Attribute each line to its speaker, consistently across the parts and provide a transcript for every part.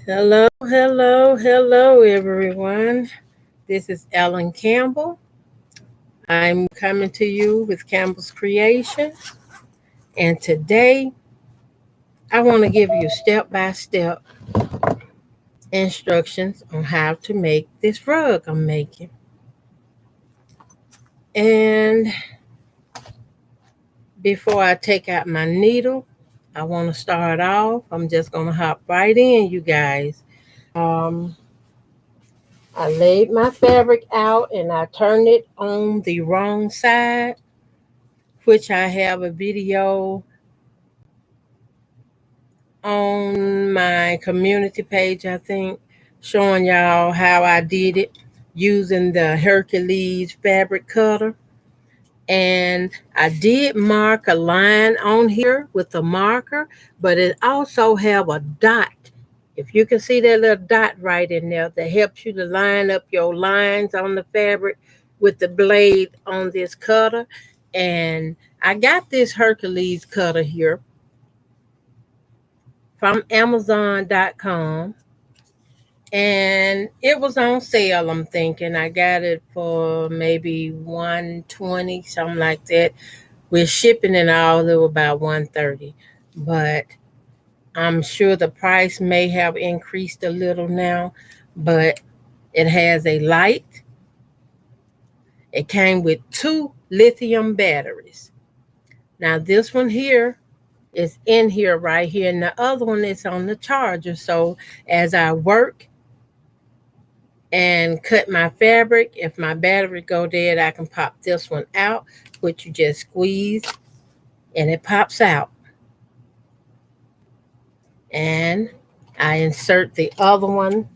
Speaker 1: Hello, hello, hello, everyone. This is Ellen Campbell. I'm coming to you with Campbell's Creation, and today I want to give you step by step instructions on how to make this rug I'm making. And before I take out my needle, I want to start off. I'm just going to hop right in, you guys. Um, I laid my fabric out and I turned it on the wrong side, which I have a video on my community page, I think, showing y'all how I did it using the Hercules fabric cutter. And I did mark a line on here with a marker, but it also have a dot. If you can see that little dot right in there that helps you to line up your lines on the fabric with the blade on this cutter. And I got this Hercules cutter here from Amazon.com, and it was on sale. I'm thinking I got it for maybe 120, something like that. With shipping and all, it was about 130. But I'm sure the price may have increased a little now. But it has a light. It came with two lithium batteries. Now this one here is in here right here, and the other one is on the charger. So as I work and cut my fabric, if my battery go dead, I can pop this one out, which you just squeeze and it pops out. And I insert the other one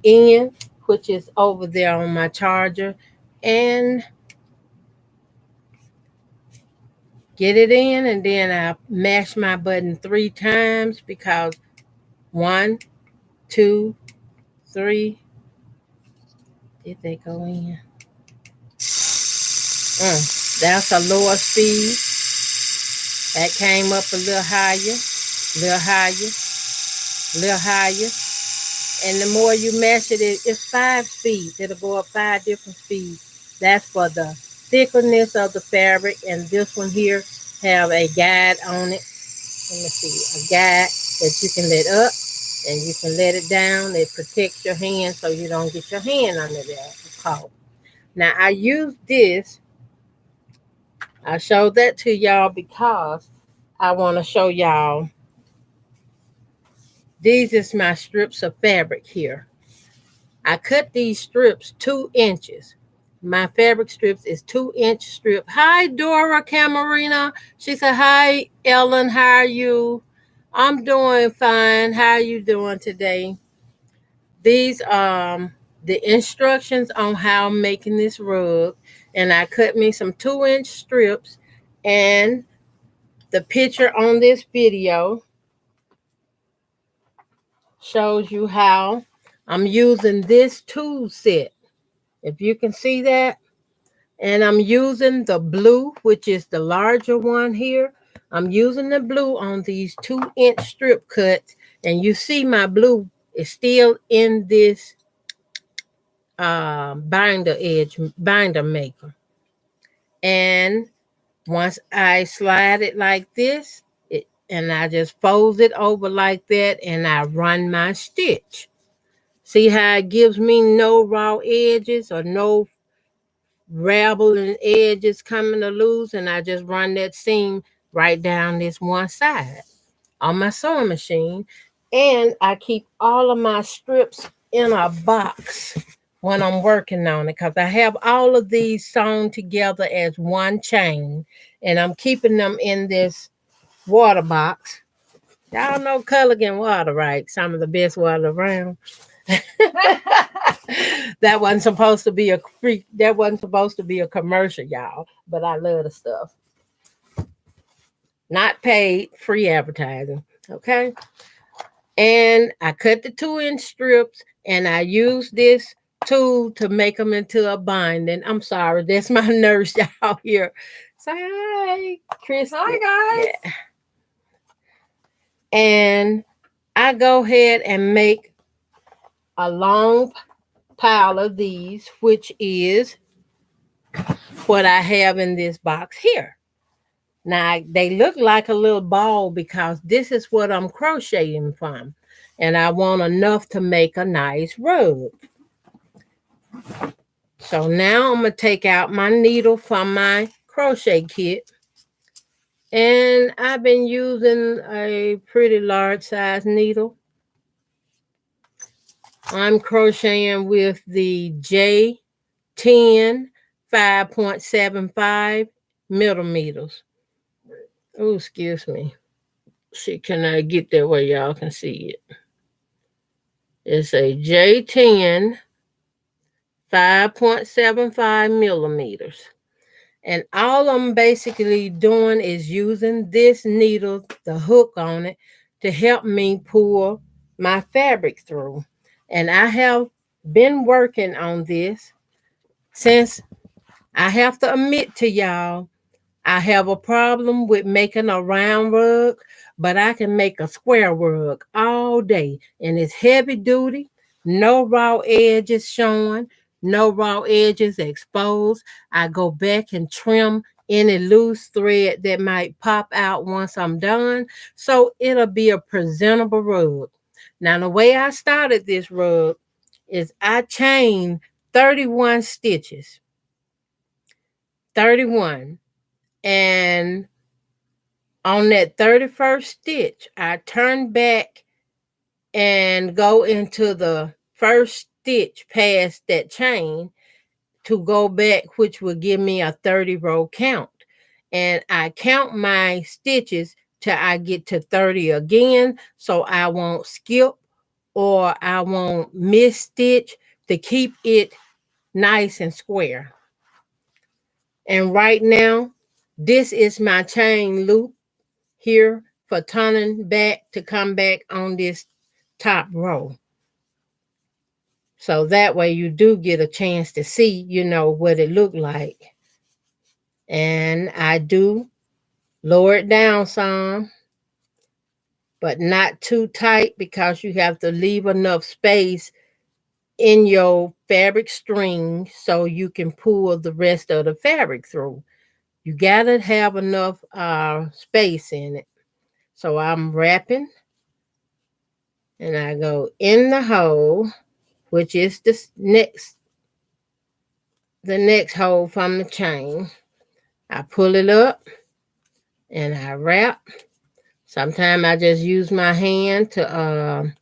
Speaker 1: in, which is over there on my charger, and get it in, and then I mash my button 3 times because 1, 2, 3. Did they go in? That's a lower speed. That came up a little higher, little higher, little higher. And the more you mash it, it's 5 speeds. It'll go up 5 different speeds. That's for the thickness of the fabric. And this one here have a guide on it. Let me see, a guide that you can let up and you can let it down. It protects your hand so you don't get your hand under there. Caught. Now I use this. I showed that to y'all because I want to show y'all. These is my strips of fabric here. I cut these strips 2 inches. My fabric strips is 2 inch strip. Hi, Dora Camarina. She said, hi, Ellen. How are you? I'm doing fine. How are you doing today? These the instructions on how I'm making this rug. And I cut me some 2 inch strips. And the picture on this video shows you how I'm using this tool set. If you can see that, and I'm using the blue, which is the larger one here. I'm using the blue on these 2 inch strip cuts, and you see my blue is still in this binder maker. And once I slide it like this, and I just fold it over like that, and I run my stitch. See how it gives me no raw edges or no rabble and edges coming to loose, and I just run that seam right down this one side on my sewing machine. And I keep all of my strips in a box when I'm working on it because I have all of these sewn together as one chain, and I'm keeping them in this water box. Y'all know Culligan water, right? Some of the best water around. That wasn't supposed to be a free. That wasn't supposed to be a commercial, y'all. But I love the stuff. Not paid, free advertising. Okay. And I cut the 2 inch strips, and I use this tool to make them into a binding. I'm sorry, that's my nurse out here. Say hi, Chris.
Speaker 2: Hi guys.
Speaker 1: Yeah. And I go ahead and make a long pile of these, which is what I have in this box here. Now, they look like a little ball because this is what I'm crocheting from. And I want enough to make a nice rug. So now I'm going to take out my needle from my crochet kit. And I've been using a pretty large size needle. I'm crocheting with the J10 5.75 millimeters. Oh, excuse me. See, can I get that where y'all can see it? It's a J10 5.75 millimeters. And all I'm basically doing is using this needle, the hook on it, to help me pull my fabric through. And I have been working on this since, I have to admit to y'all, I have a problem with making a round rug, but I can make a square rug all day. And it's heavy duty, no raw edges showing, no raw edges exposed. I go back and trim any loose thread that might pop out once I'm done. So it'll be a presentable rug. Now, the way I started this rug is I chained 31 stitches. 31. And on that 31st stitch, I turn back and go into the first stitch past that chain to go back, which will give me a 30 row count. And I count my stitches till I get to 30 again, so I won't skip or I won't miss stitch to keep it nice and square. And right now, this is my chain loop here for turning back to come back on this top row. So that way you do get a chance to see, what it looked like. And I do lower it down some, but not too tight because you have to leave enough space in your fabric string so you can pull the rest of the fabric through. You gotta have enough space in it. So I'm wrapping and I go in the hole, which is the next hole from the chain. I pull it up and I wrap. Sometimes I just use my hand to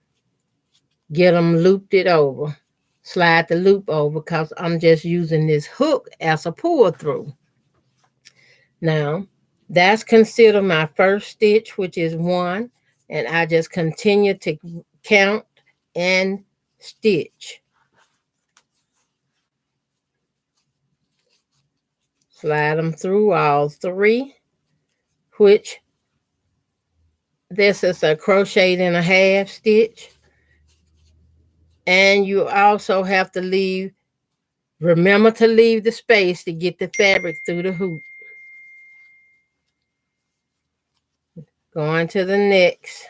Speaker 1: get them looped it over, slide the loop over, because I'm just using this hook as a pull through. Now, that's considered my first stitch, which is 1, and I just continue to count and stitch. Slide them through all 3, which this is a crochet and a half stitch. And you also have to remember to leave the space to get the fabric through the hoop. Going to the next.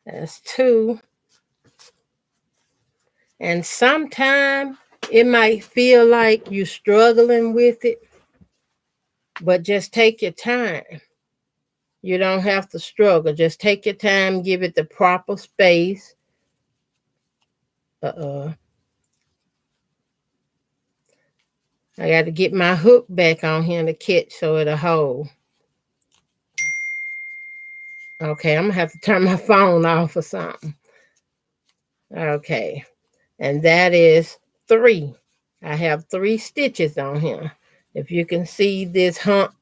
Speaker 1: That's 2. And sometimes it might feel like you're struggling with it, but just take your time. You don't have to struggle. Just take your time, give it the proper space. I got to get my hook back on here to catch so it'll hold. Okay, I'm going to have to turn my phone off or something. Okay, and that is 3. I have 3 stitches on here. If you can see this hump,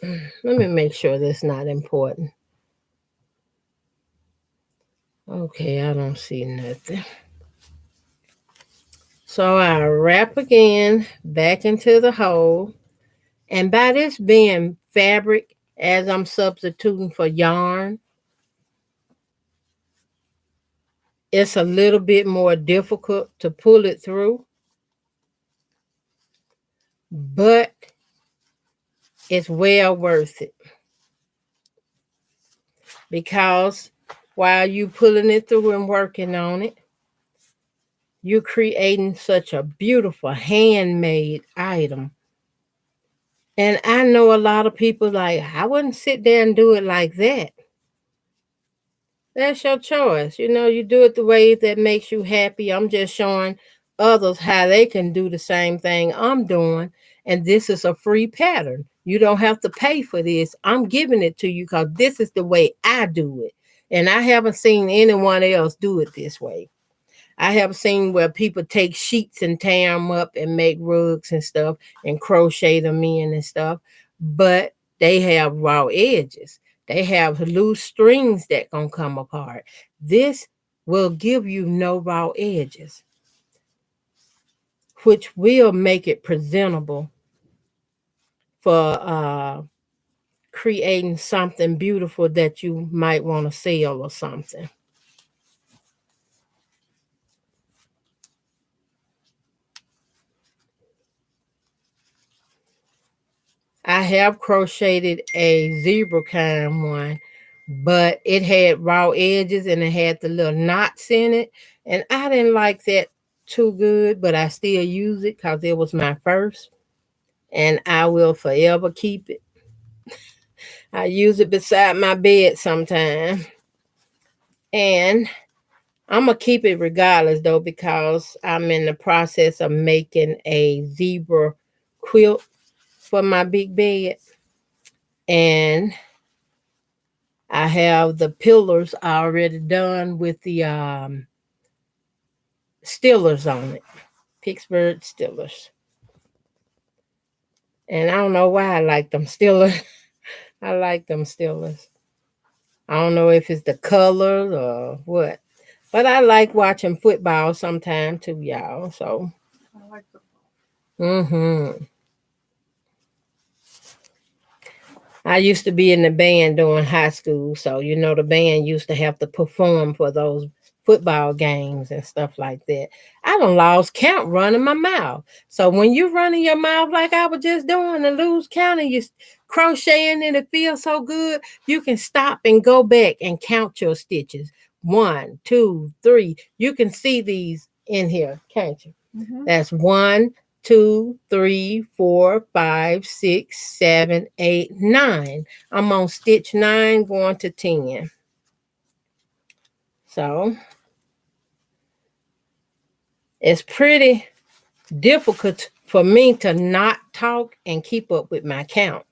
Speaker 1: let me make sure that's not important. Okay, I don't see nothing. So I wrap again back into the hole. And by this being fabric, as I'm substituting for yarn, it's a little bit more difficult to pull it through. But it's well worth it. Because while you pulling it through and working on it, you're creating such a beautiful handmade item. And I know a lot of people like, I wouldn't sit there and do it like that. That's your choice. You do it the way that makes you happy. I'm just showing others how they can do the same thing I'm doing. And this is a free pattern. You don't have to pay for this. I'm giving it to you because this is the way I do it. And I haven't seen anyone else do it this way. I have seen where people take sheets and tear them up and make rugs and stuff and crochet them in and stuff, but they have raw edges. They have loose strings that gonna come apart. This will give you no raw edges, which will make it presentable for creating something beautiful that you might want to sell or something. I have crocheted a zebra kind one, but it had raw edges and it had the little knots in it. And I didn't like that too good, but I still use it because it was my first. And I will forever keep it. I use it beside my bed sometime. And I'm going to keep it regardless, though, because I'm in the process of making a zebra quilt for my big bed. And I have the pillars already done with the Stillers on it, Pittsburgh Stillers. And I don't know why I like them Stillers. I like them Stillers. I don't know if it's the color or what, but I like watching football sometime too, y'all. So,
Speaker 2: I like the
Speaker 1: mm-hmm. I used to be in the band during high school, so the band used to have to perform for those football games and stuff like that. I done lost count running my mouth. So when you running your mouth like I was just doing and lose count and you crocheting and it feels so good, you can stop and go back and count your stitches. 1, 2, 3. You can see these in here, can't you?
Speaker 2: Mm-hmm.
Speaker 1: That's 1, 2, 3, 4, 5, 6, 7, 8, 9. I'm on stitch 9 going to 10. So it's pretty difficult for me to not talk and keep up with my count.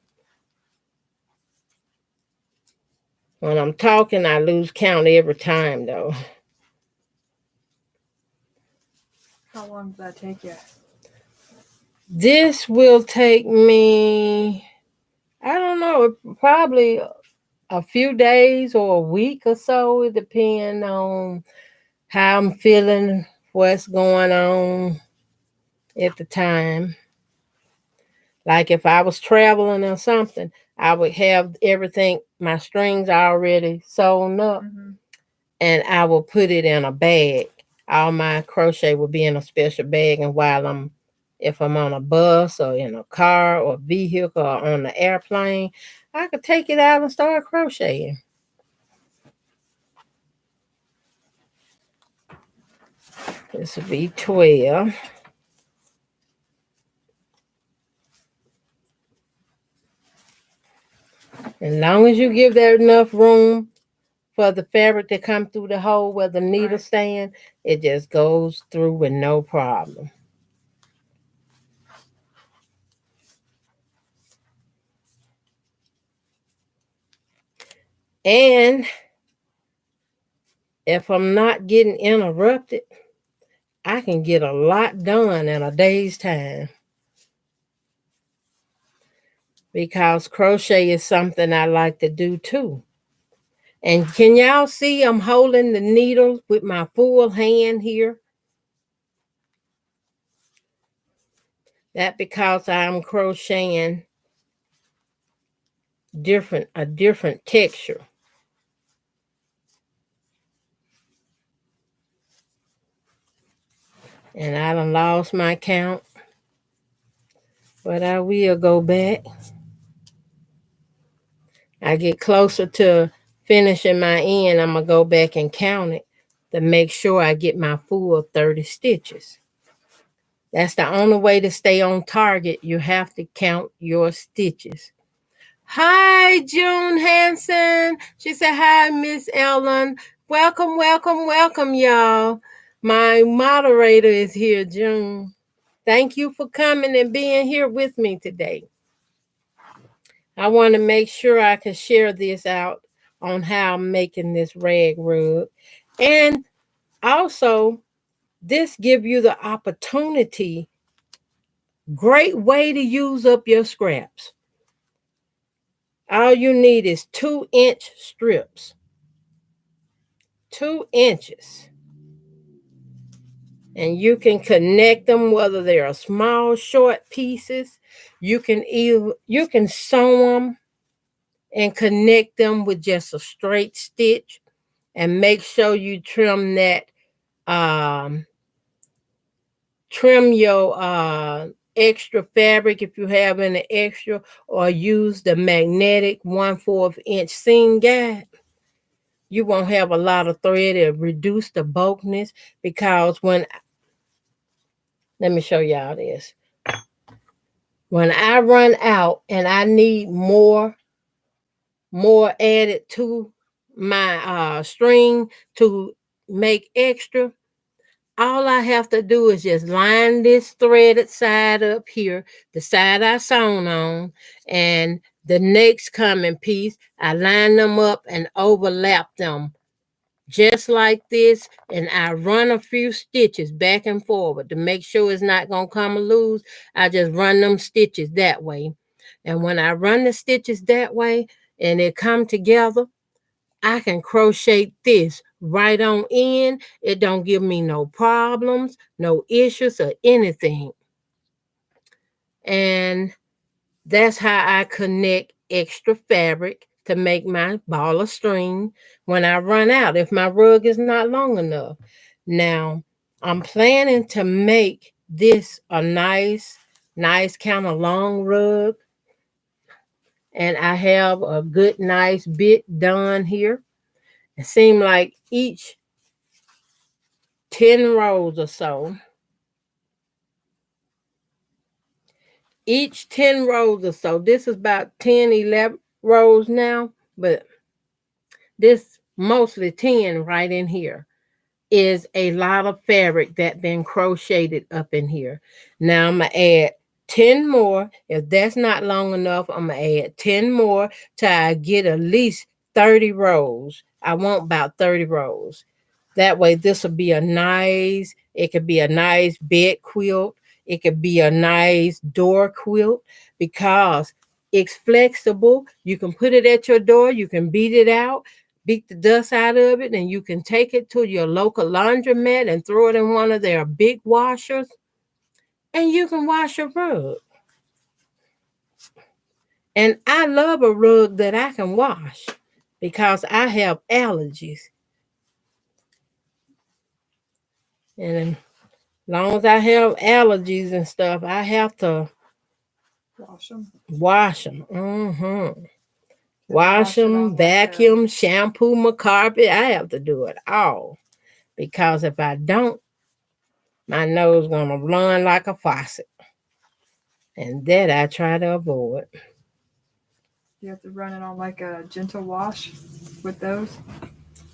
Speaker 1: When I'm talking, I lose count every time, though.
Speaker 2: How long does that take you?
Speaker 1: This will take me, I don't know, probably a few days or a week or so. It depends on how I'm feeling, what's going on at the time. Like if I was traveling or something, I would have everything, my strings already sewn up,
Speaker 2: Mm-hmm.
Speaker 1: and I will put it in a bag. All my crochet will be in a special bag, and if I'm on a bus or in a car or vehicle or on the airplane, I could take it out and start crocheting. This will be 12. As long as you give that enough room for the fabric to come through the hole where the needle
Speaker 2: Right.
Speaker 1: stand, it just goes through with no problem. And if I'm not getting interrupted, I can get a lot done in a day's time. Because crochet is something I like to do too. And can y'all see I'm holding the needle with my full hand here? That because I'm crocheting a different texture. And I done lost my count, but I will go back. I get closer to finishing my end, I'm going to go back and count it to make sure I get my full 30 stitches. That's the only way to stay on target. You have to count your stitches. Hi, June Hanson. She said, hi, Miss Ellen. Welcome, welcome, welcome, y'all. My moderator is here, June. Thank you for coming and being here with me today. I want to make sure I can share this out on how I'm making this rag rug. And also, this give you the opportunity, great way to use up your scraps. All you need is 2-inch strips. 2 inches. And you can connect them whether they are small, short pieces. You can sew them and connect them with just a straight stitch, and make sure you trim that trim your extra fabric if you have any extra, or use the magnetic 1/4 inch seam guide. You won't have a lot of thread. It'll reduce the bulkiness, because let me show y'all this. When I run out and I need more added to my string to make extra, all I have to do is just line this threaded side up here, the side I sewn on, and the next coming piece, I line them up and overlap them just like this, and I run a few stitches back and forward to make sure it's not going to come loose. I just run them stitches that way. And when I run the stitches that way and they come together, I can crochet this right on in. It don't give me no problems, no issues or anything. And that's how I connect extra fabric to make my ball of string when I run out, if my rug is not long enough. Now, I'm planning to make this a nice kind of long rug. And I have a good, nice bit done here. It seems like each 10 rows or so, this is about 10, 11 rows now, but this mostly 10 right in here is a lot of fabric that been crocheted up in here. Now I'm going to add 10 more. If that's not long enough, I'm going to add 10 more till I get at least 30 rows. I want about 30 rows. That way this will be it could be a nice bed quilt. It could be a nice door quilt, because it's flexible. You can put it at your door. You can beat it out, beat the dust out of it, and you can take it to your local laundromat and throw it in one of their big washers, and you can wash a rug. And I love a rug that I can wash because I have allergies. And as long as I have allergies and stuff, I have to
Speaker 2: Wash them.
Speaker 1: Wash them. Wash them,
Speaker 2: Like
Speaker 1: vacuum, shampoo my carpet. I have to do it all, because if I don't, my nose gonna run like a faucet, and that I try to avoid.
Speaker 2: You have to run it on like a gentle wash with those.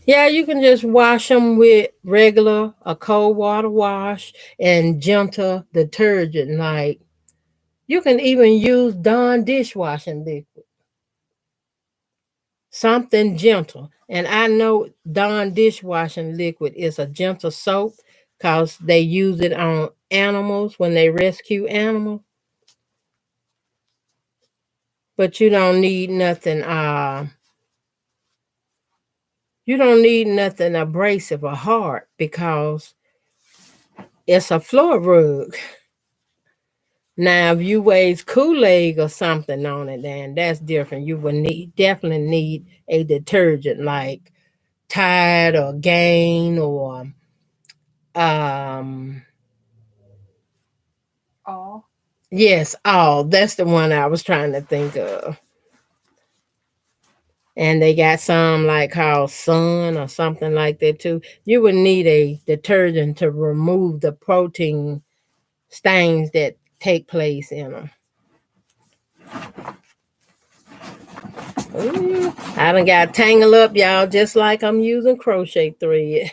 Speaker 1: Yeah, you can just wash them with a cold water wash and gentle detergent. Like, you can even use Dawn dishwashing liquid. Something gentle. And I know Dawn dishwashing liquid is a gentle soap, because they use it on animals when they rescue animals. But you don't need nothing abrasive or hard, because it's a floor rug. Now, if you waste Kool-Aid or something on it, then that's different. You would definitely need a detergent like Tide or Gain or
Speaker 2: All.
Speaker 1: Yes, All. That's the one I was trying to think of. And they got some like called Sun or something like that too. You would need a detergent to remove the protein stains that take place in them. Ooh, I done got tangled up, y'all, just like I'm using crochet thread.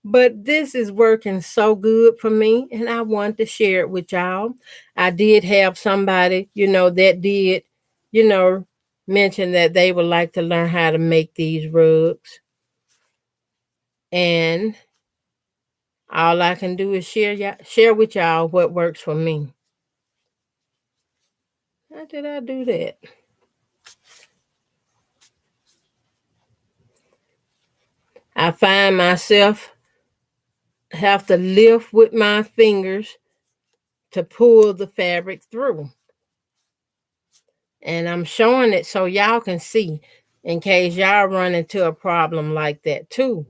Speaker 1: But this is working so good for me, and I wanted to share it with y'all. I did have somebody, that did, you know, mention that they would like to learn how to make these rugs. And all I can do is share with y'all what works for me. How did I do that? I find myself have to lift with my fingers to pull the fabric through. And I'm showing it so y'all can see in case y'all run into a problem like that too.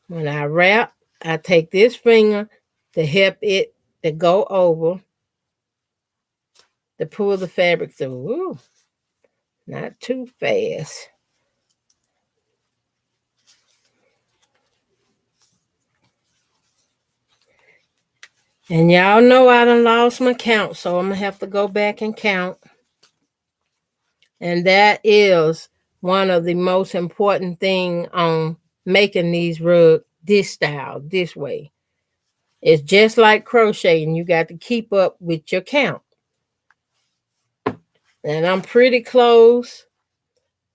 Speaker 1: When I wrap, I take this finger to help it to go over to pull the fabric through. Ooh, not too fast. And y'all know I done lost my count, so I'm going to have to go back and count. And that is one of the most important thing on making these rugs this style, this way. It's just like crocheting. You got to keep up with your count. And I'm pretty close.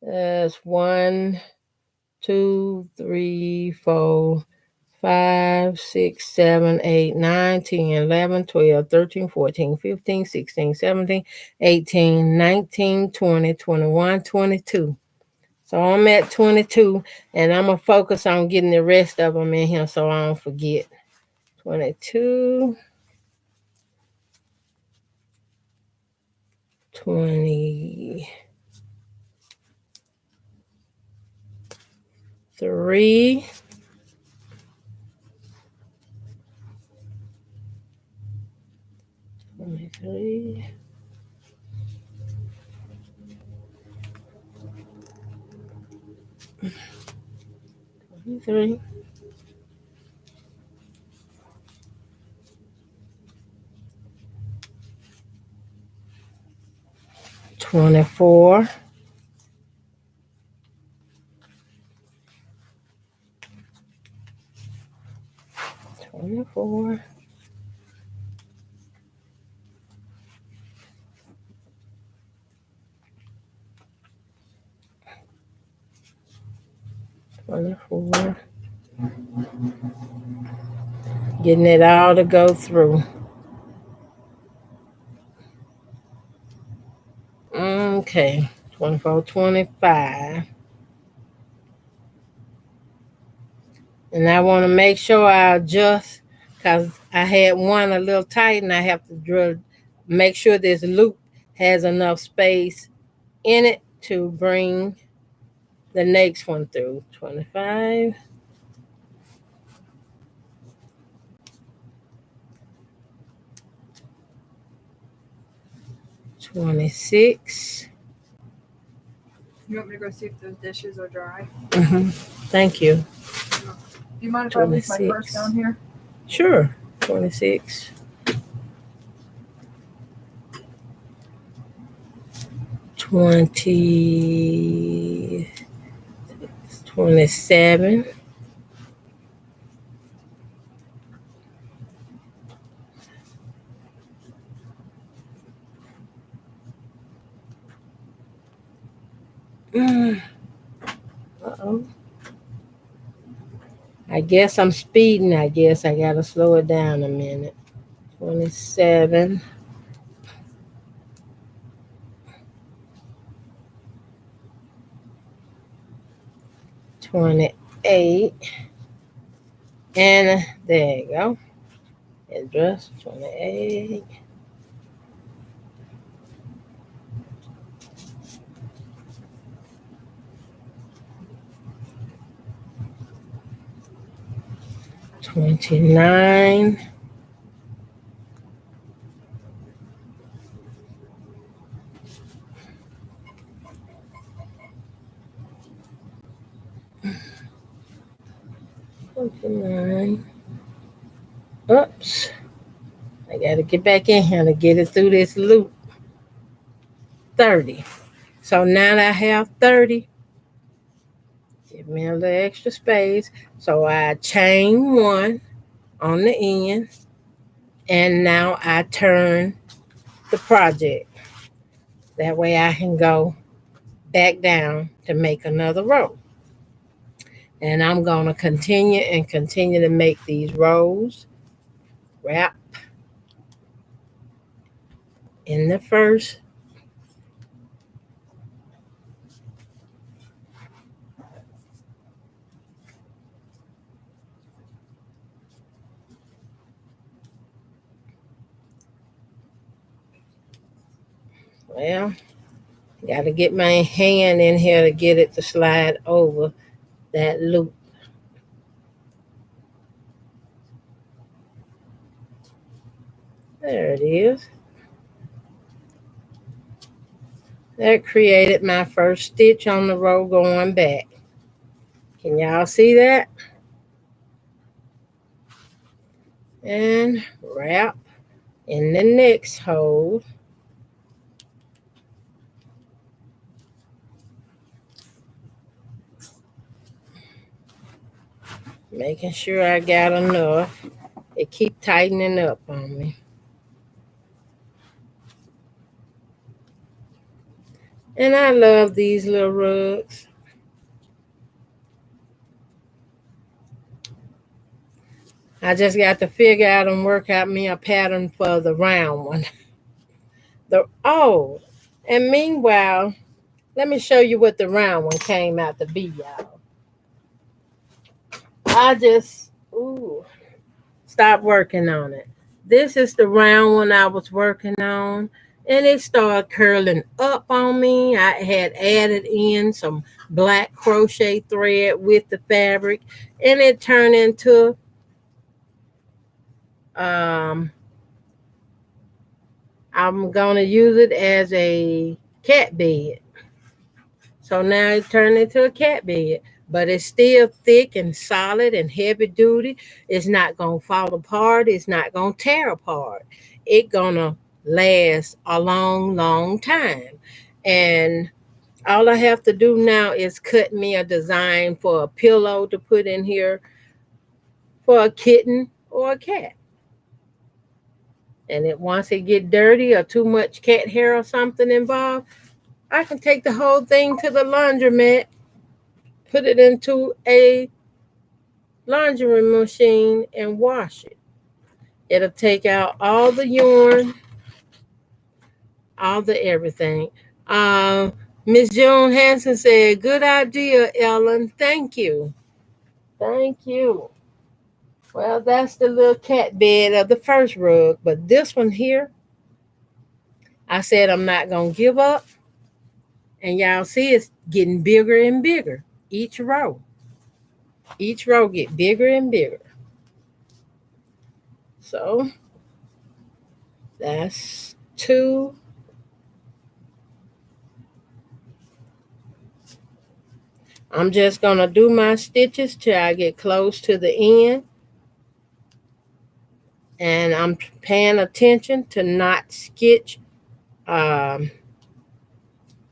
Speaker 1: That's 1, 2, 3, 4, 5, 6, 7, 8, 9, 10, 11, 12, 13, 14, 15, 16, 17, 18, 19, 20, 21, 22. So I'm at 22, and I'm going to focus on getting the rest of them in here so I don't forget. 22, 23, 23, 23, 24, 24, 24. Getting it all to go through. Okay, 24, 25. And I want to make sure I adjust because I had one a little tight and I have to drill, make sure this loop has enough space in it to bring the next one through. 25. 26.
Speaker 2: You want me to go see if those dishes are dry?
Speaker 1: Thank you.
Speaker 2: Do you mind if I leave my purse down here?
Speaker 1: Sure. 26. 20. 27. Uh-oh. I guess I'm speeding. I guess I got to slow it down a minute. 27. 28. And there you go. Address 28. 29. 29. Oops. I got to get back in here to get it through this loop. 30. So now that I have 30, give me a little extra space. So I chain one on the end, and now I turn the project. That way I can go back down to make another row. And I'm going to continue to make these rows. Wrap in the first. Well, got to get my hand in here to get it to slide over that loop. There it is. That created my first stitch on the row going back. Can y'all see that? And wrap in the next hole. Making sure I got enough. It keep tightening up on me. And I love these little rugs. I just got to figure out and work out me a pattern for the round one. And meanwhile, let me show you what the round one came out to be, y'all. I just stopped working on it. This is the round one I was working on, and it started curling up on me. I had added in some black crochet thread with the fabric, and it turned into I'm gonna use it as a cat bed. So now it turned into a cat bed, but it's still thick and solid and heavy duty. It's not gonna fall apart. It's not gonna tear apart. It's gonna last a long, long time. And all I have to do now is cut me a design for a pillow to put in here for a kitten or a cat. And once it get dirty or too much cat hair or something involved, I can take the whole thing to the laundromat, put it into a laundry machine, and wash it. It'll take out all the yarn, all the everything. Miss Joan Hanson said, "Good idea, Ellen. Thank you. Thank you." Well, that's the little cat bed of the first rug, but this one here, I said I'm not going to give up. And y'all see it's getting bigger and bigger each row. Each row get bigger and bigger. So that's 2. I'm just going to do my stitches till I get close to the end. And I'm paying attention to not sketch.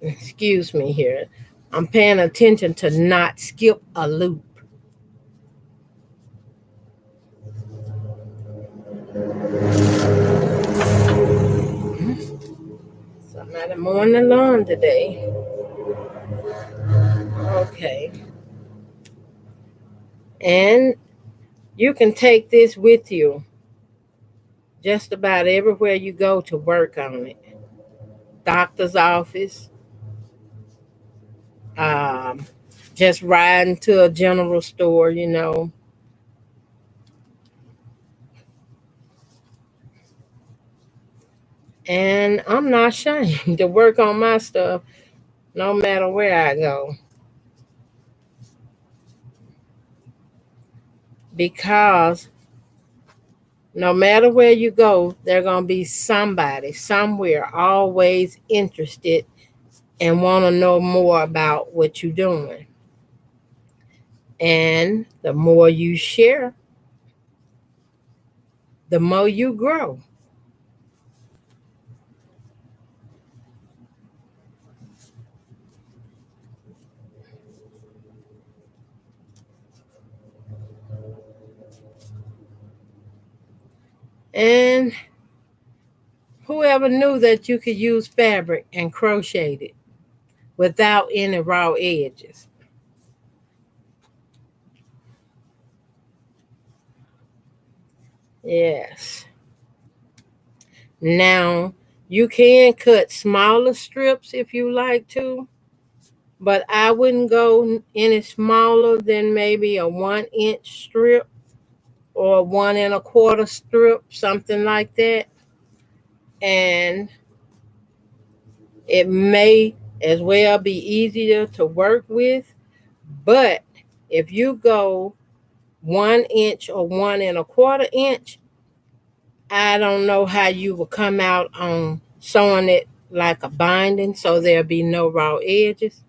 Speaker 1: Excuse me here. I'm paying attention to not skip a loop. Somebody mowing the lawn today. Okay. And you can take this with you just about everywhere you go to work on it. Doctor's office, just riding to a general store, And I'm not ashamed to work on my stuff no matter where I go. Because no matter where you go, there's going to be somebody somewhere always interested and want to know more about what you're doing. And the more you share, the more you grow. And whoever knew that you could use fabric and crochet it without any raw edges? Yes. Now, you can cut smaller strips if you like to, but I wouldn't go any smaller than maybe a 1 inch strip or 1 1/4 strip, something like that. And it may as well be easier to work with. But if you go 1 inch or 1 1/4 inch, I don't know how you will come out on sewing it like a binding so there'll be no raw edges.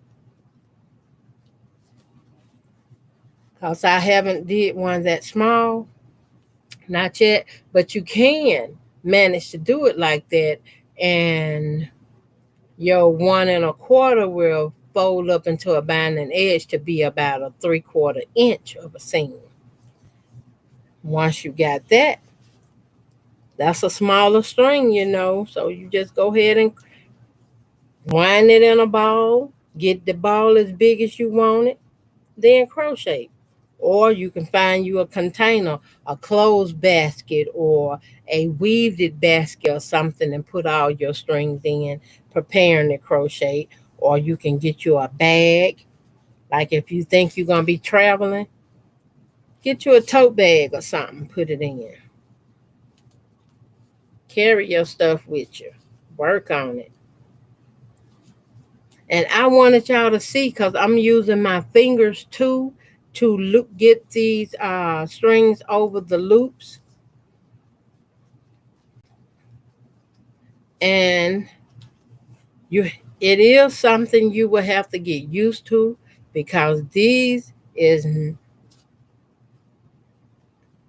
Speaker 1: Because I haven't did one that small, not yet, but you can manage to do it like that, and your 1 1/4 will fold up into a binding edge to be about a 3/4 inch of a seam. Once you got that, that's a smaller string, so you just go ahead and wind it in a ball, get the ball as big as you want it, then crochet. Or you can find you a container, a clothes basket, or a weaved basket or something, and put all your strings in, preparing to crochet. Or you can get you a bag. Like if you think you're going to be traveling, get you a tote bag or something, put it in. Carry your stuff with you. Work on it. And I wanted y'all to see, because I'm using my fingers too to get these strings over the loops. And it is something you will have to get used to, because these is,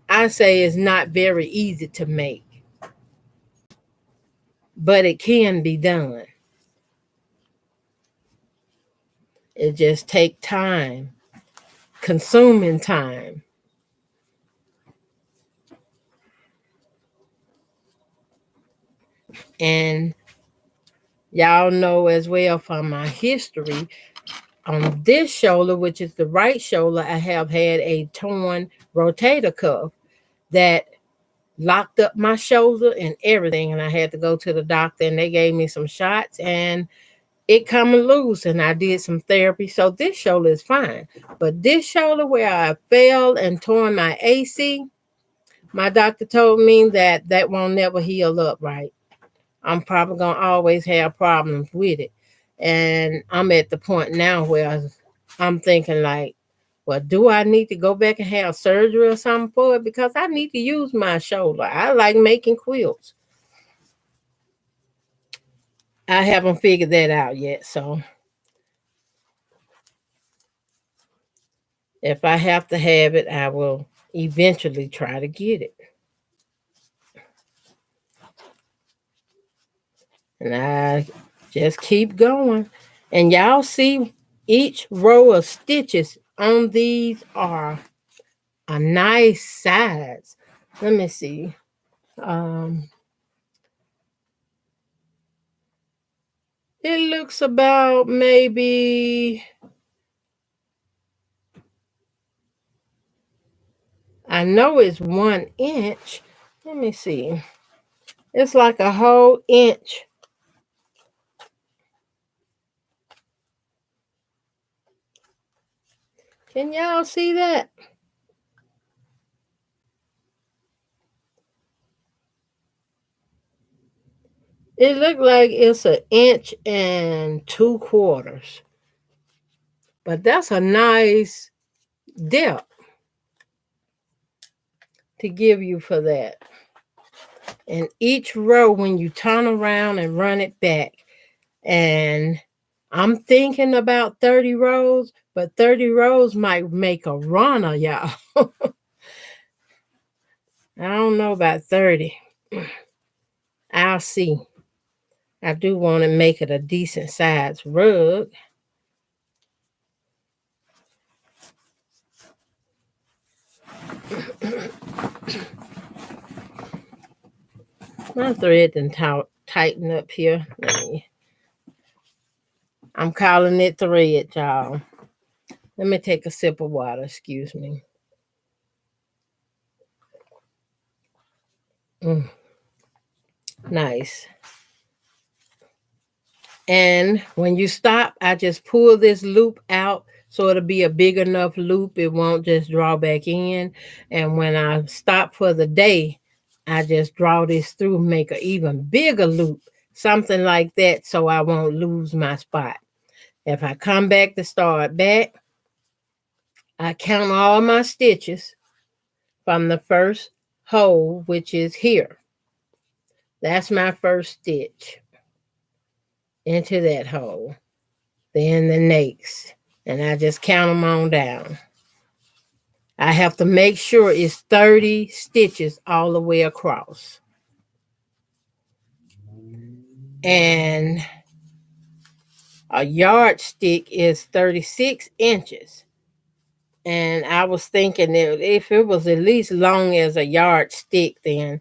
Speaker 1: I say, is not very easy to make, but it can be done. It just take time, consuming time. And y'all know as well from my history, on this shoulder, which is the right shoulder, I have had a torn rotator cuff that locked up my shoulder and everything. And I had to go to the doctor, and they gave me some shots, and it coming loose, and I did some therapy. So this shoulder is fine. But this shoulder where I fell and torn my AC, my doctor told me that won't never heal up right. I'm probably going to always have problems with it. And I'm at the point now where I'm thinking like, well, do I need to go back and have surgery or something for it? Because I need to use my shoulder. I like making quilts. I haven't figured that out yet. So if I have to have it, I will eventually try to get it. And I just keep going. And y'all see each row of stitches on these are a nice size. Let me see. It looks about maybe, I know it's 1 inch. Let me see. It's like a whole inch. Can y'all see that? It looked like it's 1.75 inches. But that's a nice depth to give you for that. And each row, when you turn around and run it back, and I'm thinking about 30 rows, But 30 rows might make a runner, y'all. I don't know about 30. I'll see. I do want to make it a decent sized rug. My thread done tighten up here. I'm calling it thread, y'all. Let me take a sip of water, excuse me. Nice. And when you stop, I just pull this loop out so it'll be a big enough loop. It won't just draw back in. And when I stop for the day, I just draw this through, make an even bigger loop, something like that, so I won't lose my spot. If I come back to start back, I count all my stitches from the first hole, which is here. That's my first stitch into that hole. Then the next, and I just count them on down. I have to make sure it's 30 stitches all the way across. And a yardstick is 36 inches. And I was thinking that if it was at least long as a yardstick, then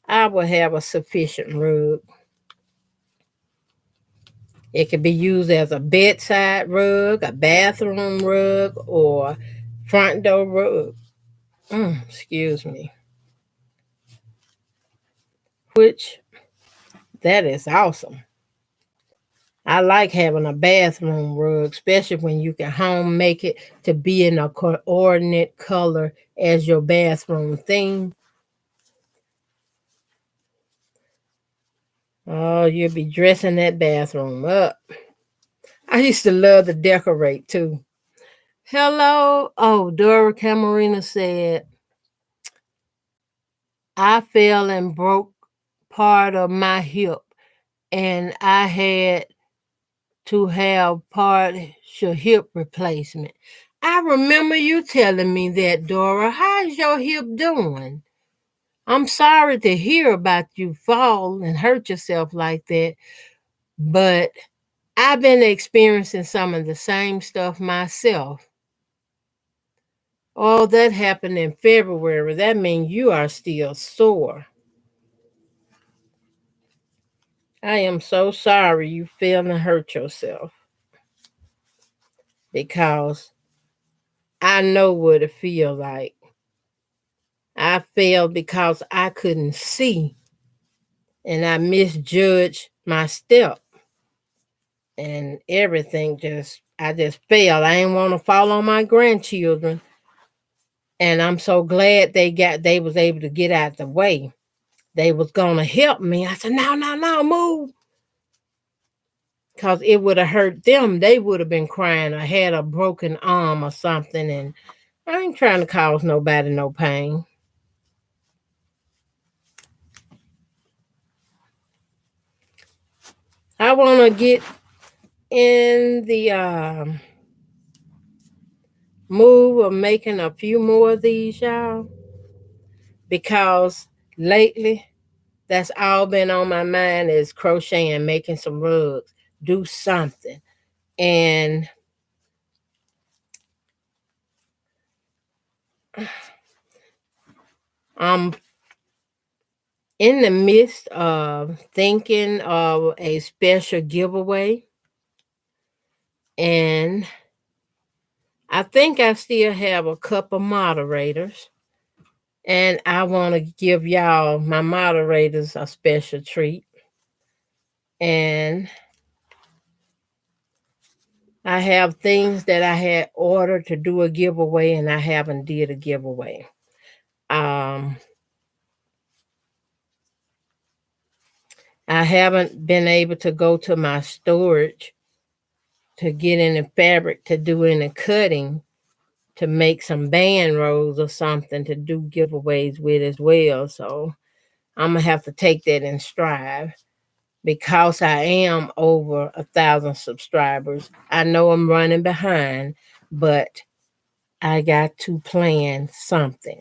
Speaker 1: I would have a sufficient rug. It could be used as a bedside rug, a bathroom rug, or front door rug. Excuse me. Which, that is awesome. I like having a bathroom rug, especially when you can home make it to be in a coordinate color as your bathroom theme. Oh, you'll be dressing that bathroom up. I used to love to decorate too. Hello. Oh, Dora Camarina said, I fell and broke part of my hip, and I had to have partial hip replacement. I remember you telling me that, Dora. How's your hip doing? I'm sorry to hear about you fall and hurt yourself like that, but I've been experiencing some of the same stuff myself. Oh, that happened in February. That means you are still sore. I am so sorry you fell and hurt yourself, because I know what it feels like. I fell because I couldn't see and I misjudged my step and everything. I just fell. I didn't want to fall on my grandchildren. And I'm so glad they was able to get out the way. They was gonna help me. I said, no, move. Because it would have hurt them. They would have been crying or had a broken arm or something. And I ain't trying to cause nobody no pain. I want to get in the move of making a few more of these, y'all, because lately that's all been on my mind is crocheting, making some rugs, do something. And I'm in the midst of thinking of a special giveaway. And I think I still have a couple moderators. And I want to give y'all, my moderators, a special treat. And I have things that I had ordered to do a giveaway, and I haven't did a giveaway. I haven't been able to go to my storage to get any fabric to do any cutting to make some band rolls or something to do giveaways with as well. So I'm going to have to take that in stride. because I am over 1,000 subscribers. I know I'm running behind, but I got to plan something.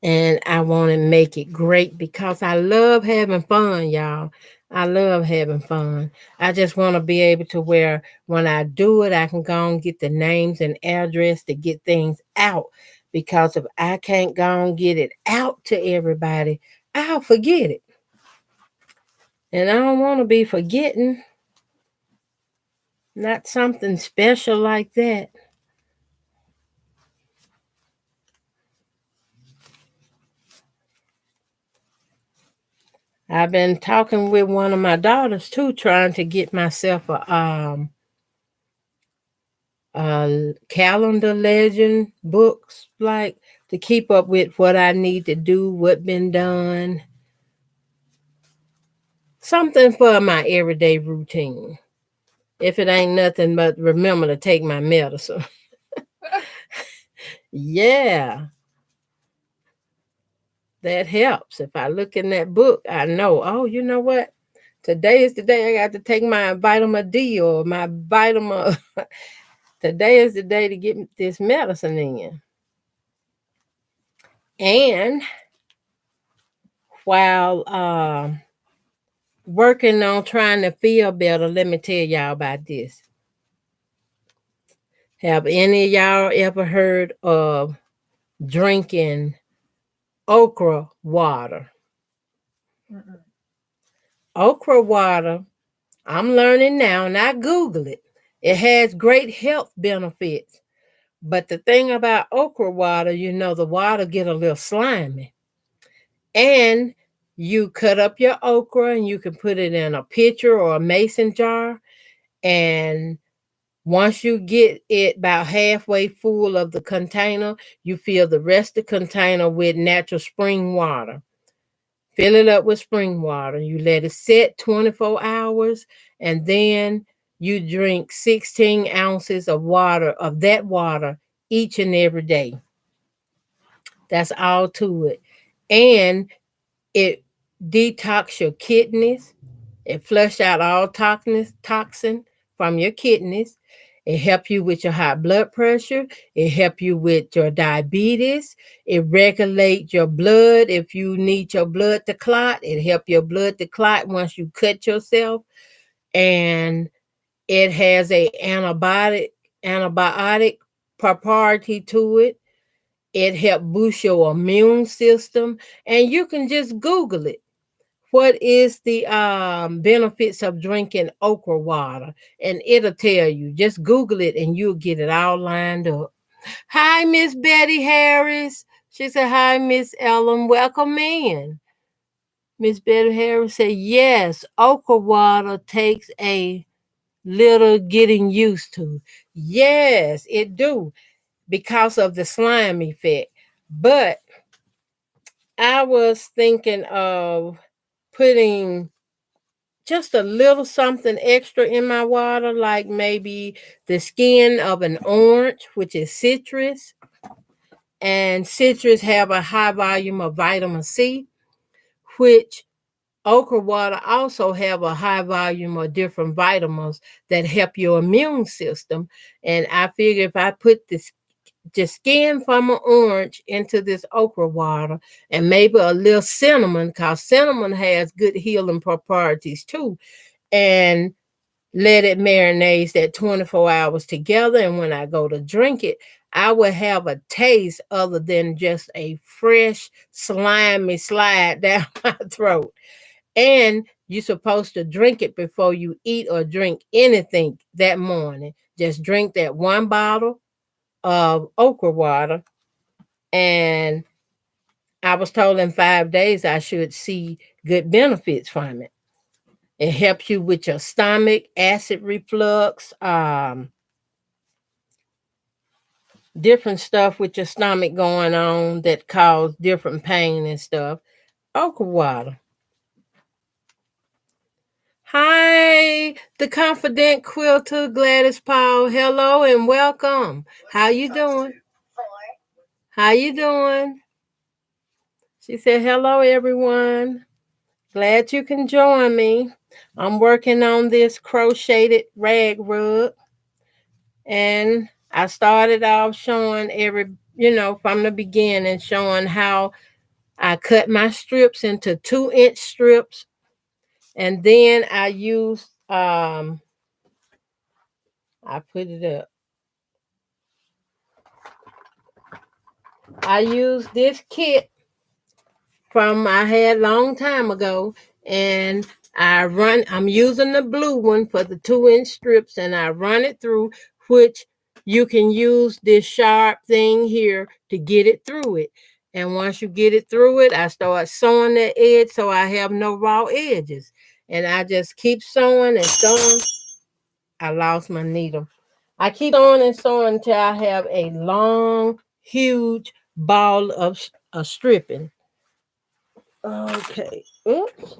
Speaker 1: And I want to make it great because I love having fun, y'all. I love having fun. I just want to be able to where when I do it, I can go and get the names and address to get things out. Because if I can't go and get it out to everybody, I'll forget it. And I don't want to be forgetting. Not something special like that. I've been talking with one of my daughters too, trying to get myself a calendar legend books, like to keep up with what I need to do, what been done. Something for my everyday routine. If it ain't nothing but remember to take my medicine. Yeah, that helps. If I look in that book, I know, oh, you know what? Today is the day I got to take my vitamin D or my vitamin. Today is the day to get this medicine in. And while working on trying to feel better, let me tell y'all about this. Have any of y'all ever heard of drinking okra water?
Speaker 2: Mm-mm.
Speaker 1: Okra water, I'm learning now, and I Google it. It has great health benefits. But the thing about okra water, the water get a little slimy. And you cut up your okra and you can put it in a pitcher or a mason jar. And once you get it about halfway full of the container, you fill the rest of the container with natural spring water. Fill it up with spring water. You let it sit 24 hours, and then you drink 16 ounces of water, of that water, each and every day. That's all to it. And it detox your kidneys. It flush out all toxin from your kidneys. It help you with your high blood pressure. It help you with your diabetes. It regulates your blood. If you need your blood to clot, it help your blood to clot once you cut yourself. And it has a antibiotic property to it. It help boost your immune system. And you can just Google it. What is the benefits of drinking okra water? And it'll tell you. Just Google it and you'll get it all lined up. Hi, Miss Betty Harris. She said, hi, Miss Ellen. Welcome in. Miss Betty Harris said, yes, okra water takes a little getting used to. Yes, it do, because of the slime effect. But I was thinking of putting just a little something extra in my water, like maybe the skin of an orange, which is citrus. And citrus have a high volume of vitamin C, which okra water also have a high volume of different vitamins that help your immune system. And I figure if I put this just skin from an orange into this okra water and maybe a little cinnamon, because cinnamon has good healing properties too, and let it marinate that 24 hours together. And when I go to drink it, I will have a taste other than just a fresh, slimy slide down my throat. And you're supposed to drink it before you eat or drink anything that morning. Just drink that one bottle of okra water. And I was told in 5 days I should see good benefits from it. It helps you with your stomach, acid reflux, different stuff with your stomach going on that cause different pain and stuff. Okra water. Hi, the confident quilter Gladys Paul. Hello and welcome. How you doing? How you doing? She said, hello, everyone. Glad you can join me. I'm working on this crocheted rag rug. And I started off showing from the beginning, showing how I cut my strips into 2-inch strips. And then I used, I put it up. I used this kit from I had a long time ago, and I'm using the blue one for the 2-inch strips, and I run it through, which you can use this sharp thing here to get it through it. And once you get it through it, I start sewing the edge so I have no raw edges. And I just keep sewing and sewing. I lost my needle. I keep sewing and sewing until I have a long, huge ball of stripping. Okay. Oops.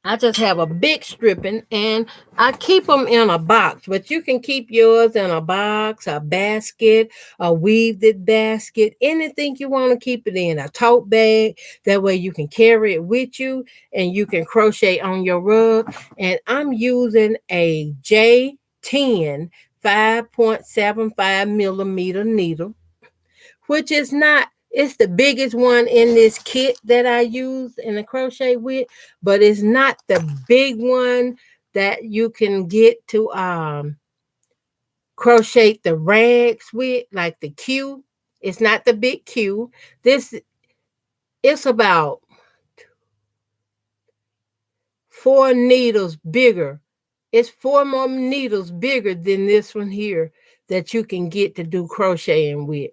Speaker 1: I just have a big stripping, and I keep them in a box, but you can keep yours in a box, a basket, a weaved basket, anything you want to keep it in, a tote bag. That way you can carry it with you and you can crochet on your rug. And I'm using a J10 5.75 millimeter needle, which is not, it's the biggest one in this kit that I use in the crochet with, but it's not the big one that you can get to crochet the rags with, like the Q. It's not the big Q. It's about 4 needles bigger. It's 4 more needles bigger than this one here that you can get to do crocheting with.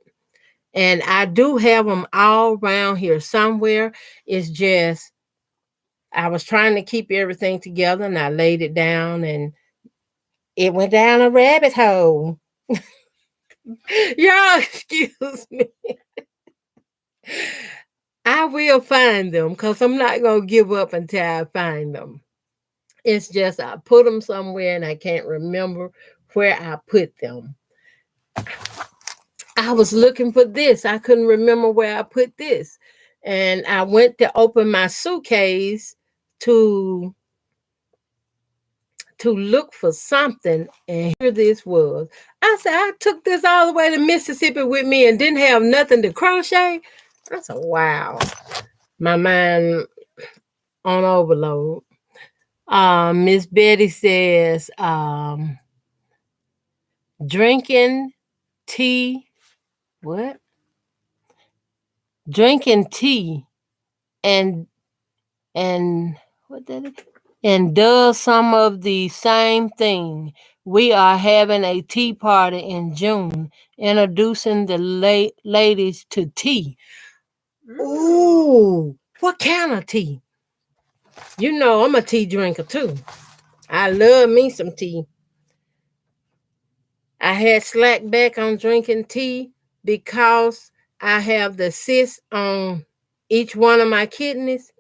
Speaker 1: And I do have them all around here somewhere. It's just, I was trying to keep everything together, and I laid it down and it went down a rabbit hole. Y'all, excuse me. I will find them because I'm not going to give up until I find them. It's just I put them somewhere and I can't remember where I put them. I was looking for this. I couldn't remember where I put this. And I went to open my suitcase to look for something, and here this was. I said, I took this all the way to Mississippi with me and didn't have nothing to crochet. I said, wow. My mind on overload. Miss Betty says, drinking tea. What? Drinking tea and what did it? And does some of the same thing. We are having a tea party in June, introducing the ladies to tea. Ooh, what kind of tea? You know, I'm a tea drinker too. I love me some tea. I had slacked back on drinking tea because I have the cyst on each one of my kidneys,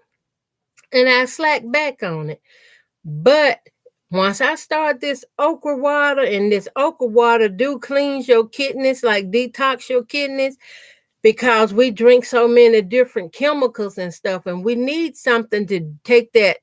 Speaker 1: and I slacked back on it. But once I start this okra water, and this okra water do cleanse your kidneys, like detox your kidneys, because we drink so many different chemicals and stuff, and we need something to take that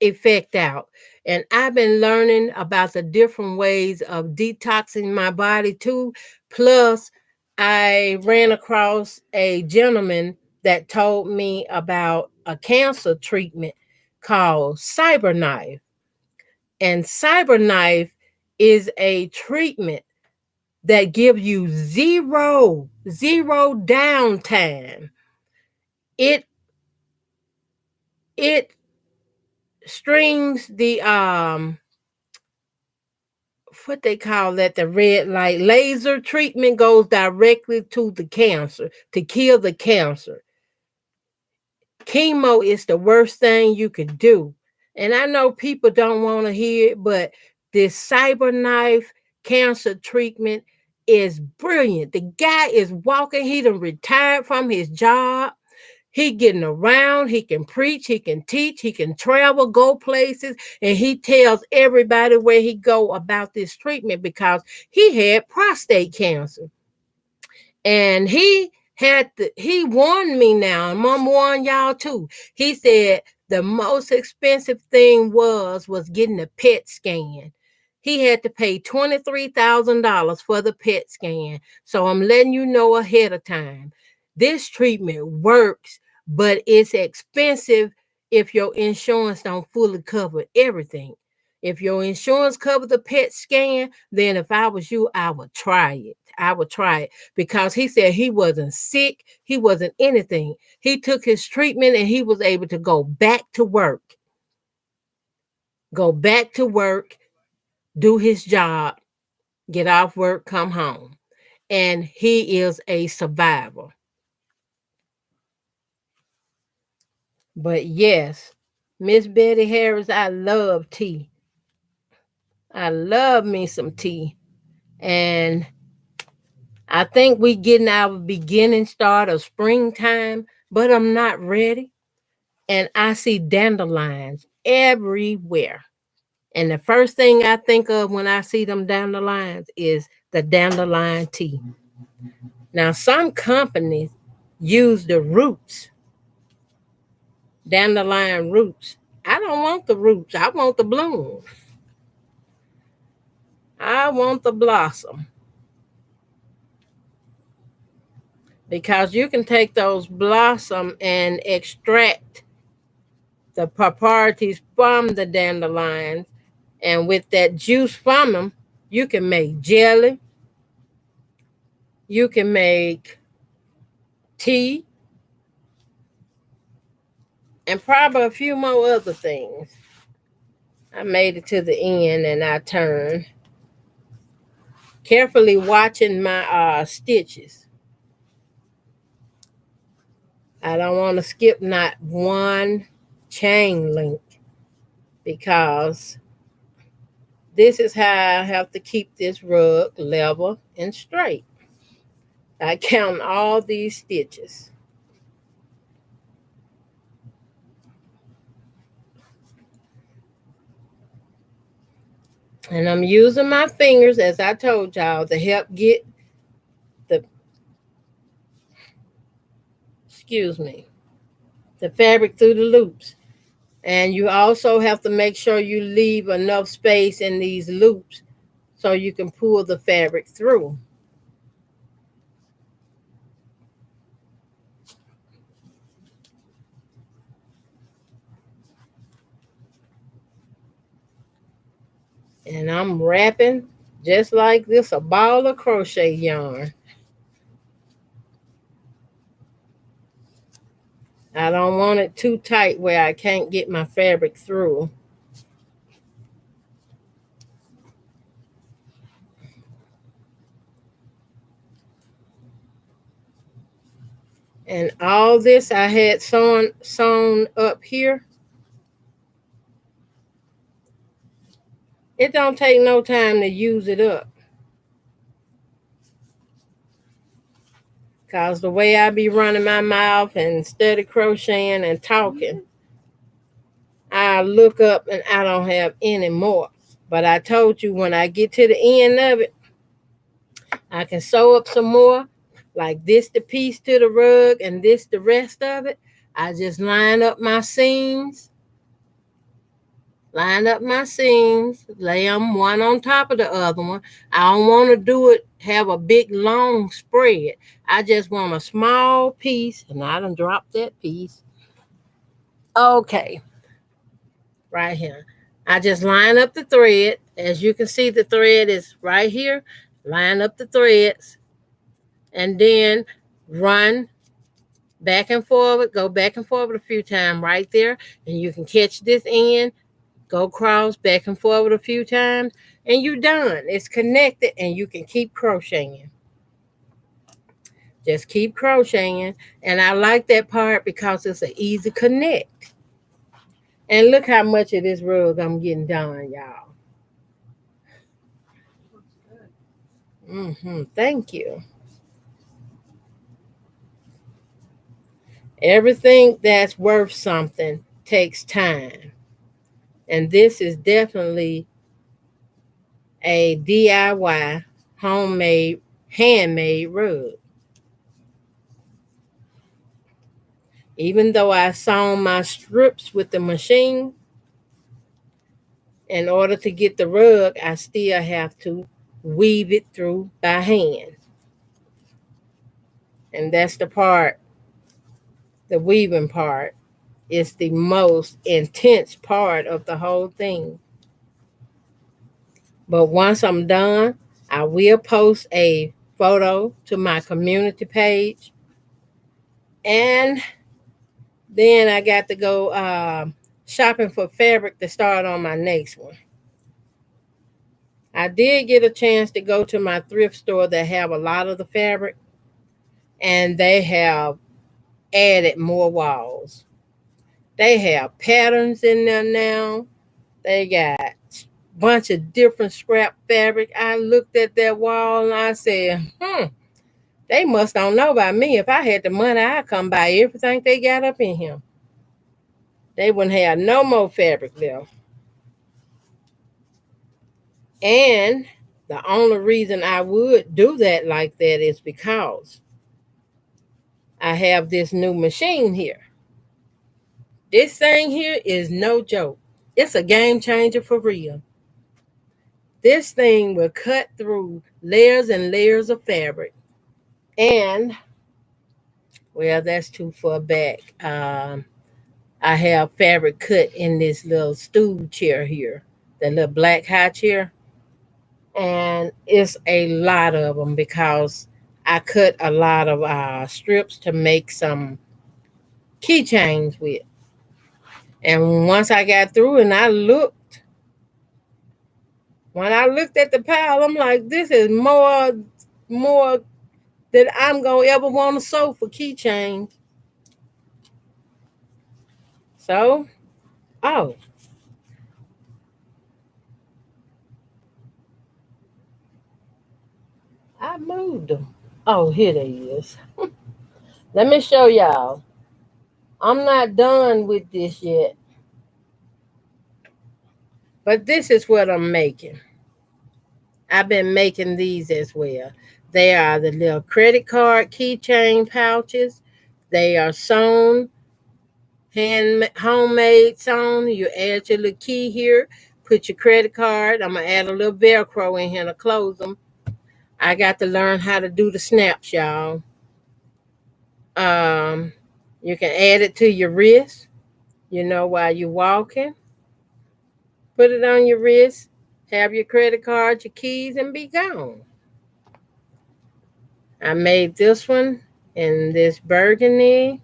Speaker 1: effect out. And I've been learning about the different ways of detoxing my body too. Plus, I ran across a gentleman that told me about a cancer treatment called CyberKnife. And CyberKnife is a treatment that gives you zero downtime. It strings the what they call that, the red light laser treatment goes directly to the cancer to kill the cancer. Chemo is the worst thing you could do. And I know people don't want to hear it, but this CyberKnife cancer treatment is brilliant. The guy is walking, he done retired from his job. He getting around, he can preach, he can teach, he can travel, go places, and he tells everybody where he go about this treatment because he had prostate cancer. And he he warned me now, and Mom warned y'all too. He said the most expensive thing was getting a PET scan. He had to pay $23,000 for the PET scan. So I'm letting you know ahead of time. This treatment works, but it's expensive if your insurance don't fully cover everything. If your insurance cover the PET scan, then if I was you, I would try it. I would try it because he said he wasn't sick. He wasn't anything. He took his treatment and he was able to go back to work. Go back to work, do his job, get off work, come home. And he is a survivor. But yes, Miss Betty Harris, I love tea. I love me some tea. And I think we getting our beginning start of springtime, but I'm not ready. And I see dandelions everywhere. And the first thing I think of when I see them dandelions is the dandelion tea. Now, some companies use the roots, dandelion roots. I don't want the roots. I want the bloom. I want the blossom. Because you can take those blossom and extract the properties from the dandelions. And with that juice from them, you can make jelly. You can make tea. And probably a few more other things. I made it to the end and I turned, carefully watching my stitches. I don't want to skip not one chain link because this is how I have to keep this rug level and straight. I count all these stitches. And I'm using my fingers, as I told y'all, to help get the, the fabric through the loops. And you also have to make sure you leave enough space in these loops so you can pull the fabric through. And I'm wrapping just like this, a ball of crochet yarn. I don't want it too tight where I can't get my fabric through. And all this I had sewn up here. It don't take no time to use it up. Because the way I be running my mouth and steady crocheting and talking, I look up and I don't have any more. But I told you when I get to the end of it, I can sew up some more. Like this the piece to the rug and this the rest of it. I just line up my seams. Lay them one on top of the other one. I don't want to do it, have a big long spread. I just want a small piece, and I done dropped that piece. Okay, right here. I just line up the thread. As you can see, the thread is right here. Line up the threads, and then run back and forward, go back and forward a few times right there, and you can catch this end. Go cross back and forward a few times, and you're done. It's connected, and you can keep crocheting. Just keep crocheting. And I like that part because it's an easy connect. And look how much of this rug I'm getting done, y'all. Thank you. Everything that's worth something takes time. And this is definitely a DIY, homemade, handmade rug. Even though I sewn my strips with the machine, in order to get the rug, I still have to weave it through by hand. And that's the part, the weaving part is the most intense part of the whole thing. But once I'm done, I will post a photo to my community page. And then I got to go shopping for fabric to start on my next one. I did get a chance to go to my thrift store that have a lot of the fabric, and they have added more walls. They have patterns in there now. They got a bunch of different scrap fabric. I looked at that wall and I said, they must don't know about me. If I had the money, I'd come buy everything they got up in here. They wouldn't have no more fabric there. And the only reason I would do that like that is because I have this new machine here. This thing here is no joke. It's a game changer for real. This thing will cut through layers and layers of fabric. And, well, that's too far back. I have fabric cut in this little stool chair here, the little black high chair. And it's a lot of them because I cut a lot of strips to make some keychains with. And once I got through and when I looked at the pile, I'm like, this is more than I'm gonna ever want to sew for keychains. So, oh, I moved them. Oh, here they is. Let me show y'all. I'm not done with this yet, but this is what I'm making. I've been making these as well. They are the little credit card keychain pouches. They are sewn, homemade sewn. You add your little key here, put your credit card. I'm gonna add a little Velcro in here to close them. I got to learn how to do the snaps, y'all. You can add it to your wrist, while you're walking. Put it on your wrist, have your credit card, your keys, and be gone. I made this one in this burgundy.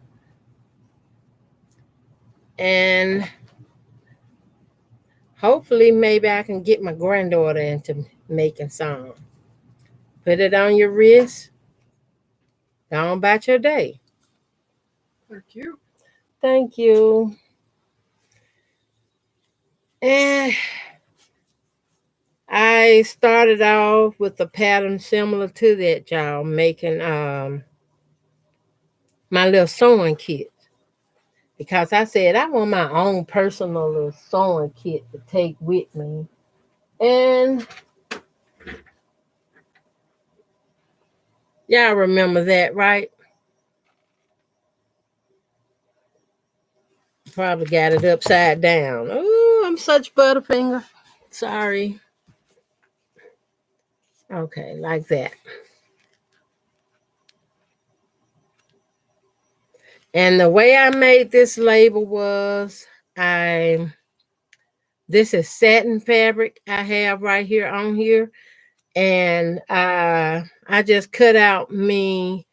Speaker 1: And hopefully maybe I can get my granddaughter into making some. Put it on your wrist. Go on about your day.
Speaker 2: They're cute.
Speaker 1: Thank you. And I started off with a pattern similar to that, y'all, making my little sewing kit. Because I said I want my own personal little sewing kit to take with me. And y'all remember that, right? Probably got it upside down. Oh, I'm such Butterfinger. Sorry. Okay, like that. And the way I made this label was this is satin fabric I have right here on here. And I just cut out me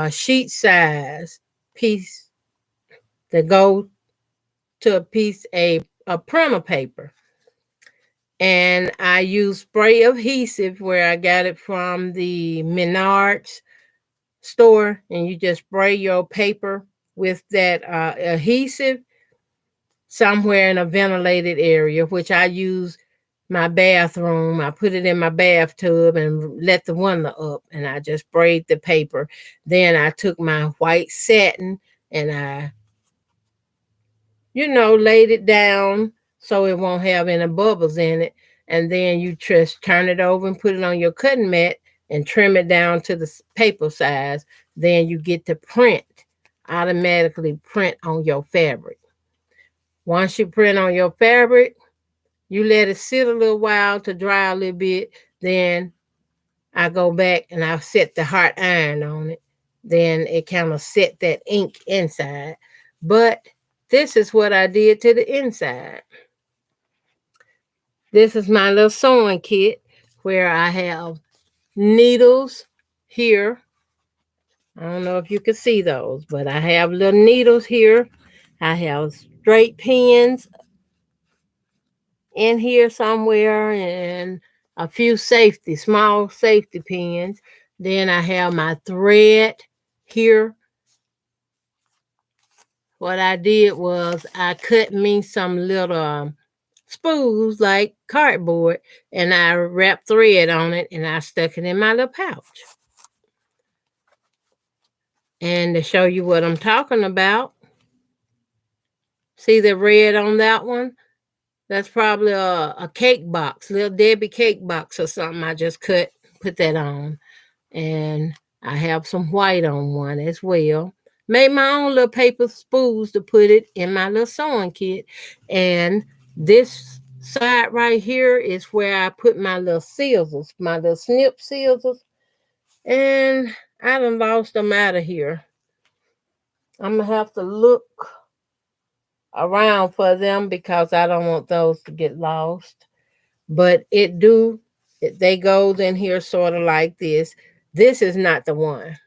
Speaker 1: sheet size piece to go to a piece a printer paper. And I use spray adhesive where I got it from the Menards store, and you just spray your paper with that adhesive somewhere in a ventilated area, which I use my bathroom. I put it in my bathtub and let the window up, and I just sprayed the paper. Then I took my white satin and I laid it down so it won't have any bubbles in it. And then you just turn it over and put it on your cutting mat and trim it down to the paper size. Then you get to print automatically print on your fabric. Once you print on your fabric, you let it sit a little while to dry a little bit. Then I go back and I set the hot iron on it. Then it kind of set that ink inside. But this is what I did to the inside. This is my little sewing kit where I have needles here. I don't know if you can see those, but I have little needles here. I have straight pins in here somewhere and a few small safety pins. Then I have my thread here. What I did was I cut me some little spools like cardboard and I wrapped thread on it and I stuck it in my little pouch. And to show you what I'm talking about, see the red on that one? That's probably a cake box, little Debbie cake box or something. I just put that on. And I have some white on one as well. Made my own little paper spools to put it in my little sewing kit. And this side right here is where I put my little scissors, my little snip scissors. And I done lost them out of here. I'm going to have to look around for them because I don't want those to get lost. But they goes in here sort of like this. This is not the one.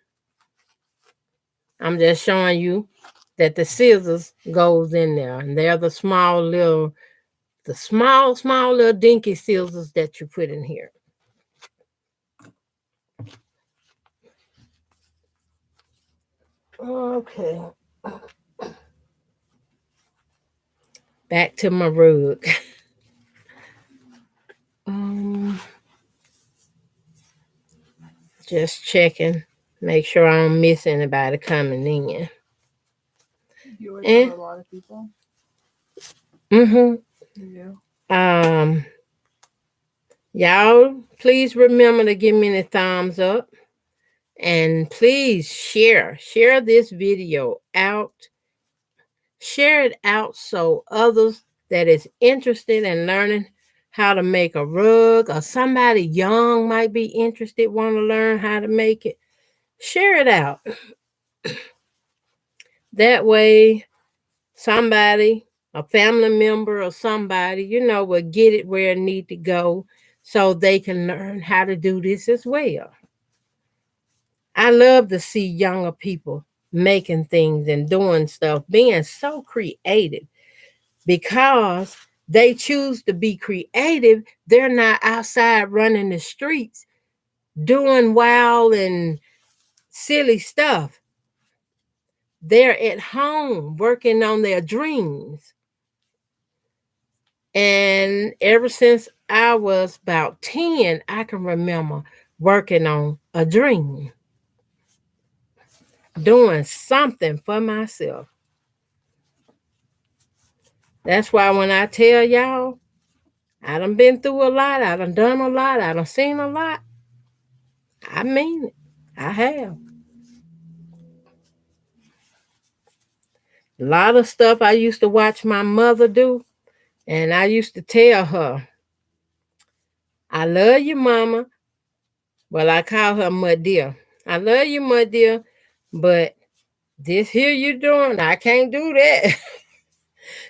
Speaker 1: I'm just showing you that the scissors goes in there. And they're the small little dinky scissors that you put in here. Okay. Back to my rug. Just checking. Make sure I don't miss anybody coming in.
Speaker 2: You always have a lot of people.
Speaker 1: Yeah. Y'all, please remember to give me the thumbs up. And please share this video out. Share it out so others that is interested in learning how to make a rug, or somebody young might be interested, want to learn how to make it. Share it out. That way, somebody, a family member or somebody, will get it where it need to go so they can learn how to do this as well. I love to see younger people making things and doing stuff, being so creative, because they choose to be creative. They're not outside running the streets doing wild and silly stuff. They're at home working on their dreams. And ever since I was about 10, I can remember working on a dream, doing something for myself. That's why when I tell y'all, I done been through a lot, I done done a lot, I done seen a lot, I mean it. I have. A lot of stuff I used to watch my mother do, and I used to tell her, I love you, Mama. Well, I call her my dear. I love you, my dear, but this here you doing, I can't do that.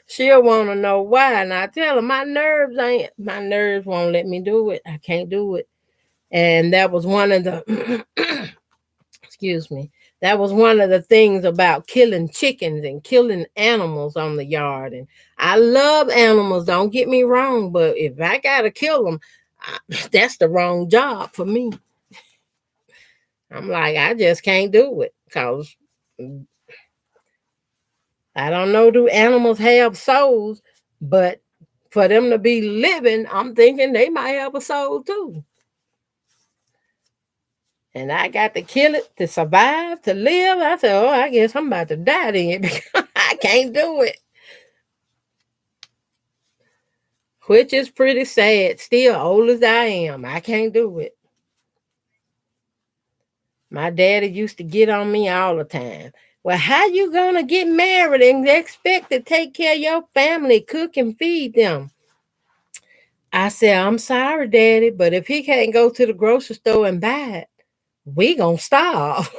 Speaker 1: She'll want to know why. And I tell her my nerves won't let me do it. I can't do it. And that was one of the excuse me. That was one of the things about killing chickens and killing animals on the yard. And I love animals, don't get me wrong, but if I gotta kill them, that's the wrong job for me. I'm like, I just can't do it because I don't know, do animals have souls? But for them to be living, I'm thinking they might have a soul too. And I got to kill it to survive, to live. I said, oh, I guess I'm about to die then because I can't do it. Which is pretty sad. Still, old as I am, I can't do it. My daddy used to get on me all the time. Well, how you gonna get married and expect to take care of your family, cook and feed them? I said, I'm sorry, Daddy, but if he can't go to the grocery store and buy it, we gonna starve.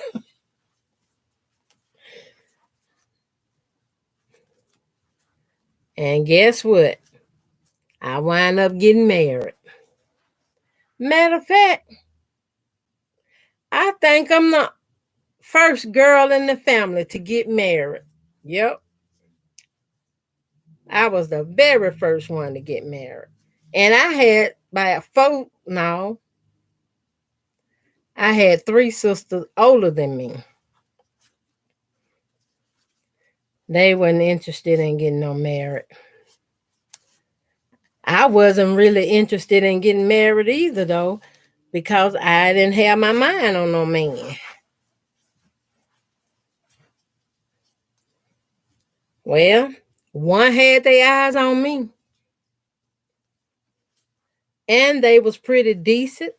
Speaker 1: And guess what? I wind up getting married. Matter of fact, I think I'm the first girl in the family to get married. Yep. I was the very first one to get married. And I had I had 3 sisters older than me. They wasn't interested in getting no married. I wasn't really interested in getting married either, though, because I didn't have my mind on no man. Well, one had their eyes on me, and they was pretty decent,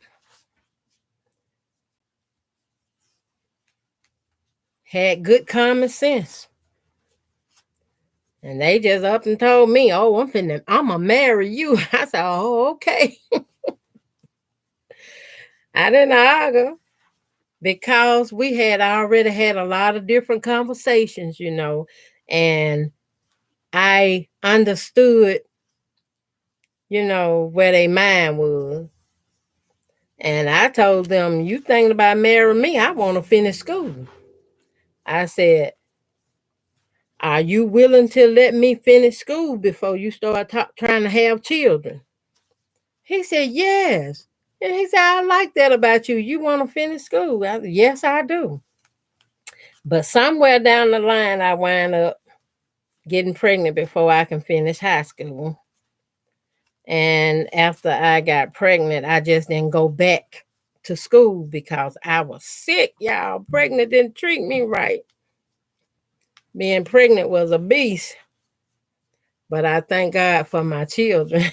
Speaker 1: had good common sense. And they just up and told me, oh, I'm gonna marry you. I said, oh, okay. I didn't argue because we had already had a lot of different conversations, and I understood, where their mind was. And I told them, you thinking about marrying me, I want to finish school. I said, are you willing to let me finish school before you start trying to have children? He said, yes. And he said, I like that about you. You want to finish school? I said, yes, I do. But somewhere down the line, I wind up getting pregnant before I can finish high school. And after I got pregnant, I just didn't go back to school because I was sick, y'all. Pregnant didn't treat me right. Being pregnant was a beast. But I thank God for my children.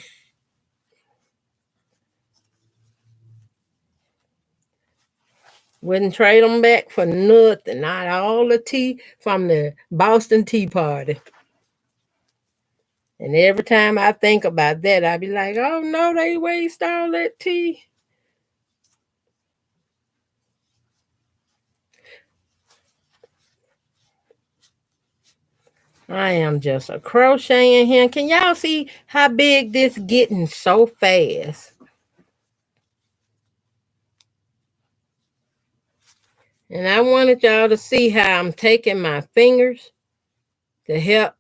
Speaker 1: Wouldn't trade them back for nothing. Not all the tea from the Boston Tea Party. And every time I think about that, I be like, oh no, they waste all that tea. I am just a crocheting here. Can y'all see how big this getting so fast? And I wanted y'all to see how I'm taking my fingers to help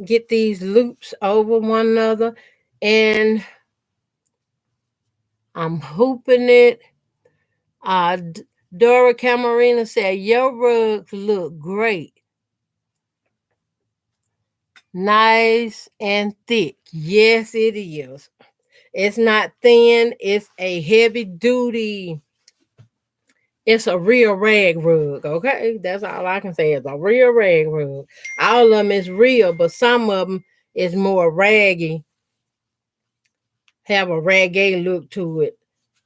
Speaker 1: get these loops over one another. And I'm hooping it. Dora Camarina said, your rugs look great. Nice and thick. Yes, it is. It's not thin. It's a heavy duty. It's a real rag rug, okay? That's all I can say. It's a real rag rug. All of them is real, but some of them is more raggy. Have a raggy look to it.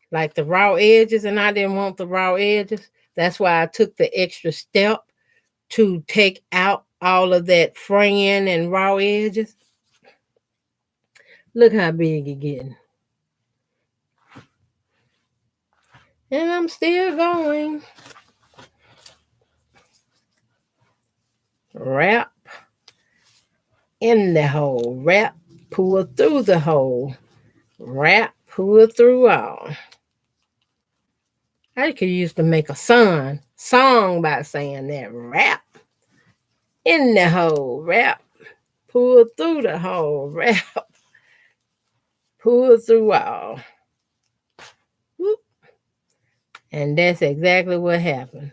Speaker 1: Like the raw edges, and I didn't want the raw edges. That's why I took the extra step to take out all of that fraying and raw edges. Look how big it's getting. And I'm still going. Wrap in the hole. Wrap, pull through the hole. Wrap, pull through all. I could use to make a song by saying that. Wrap in the hole. Wrap, pull through the hole. Wrap, pull through all. Whoop. And that's exactly what happened.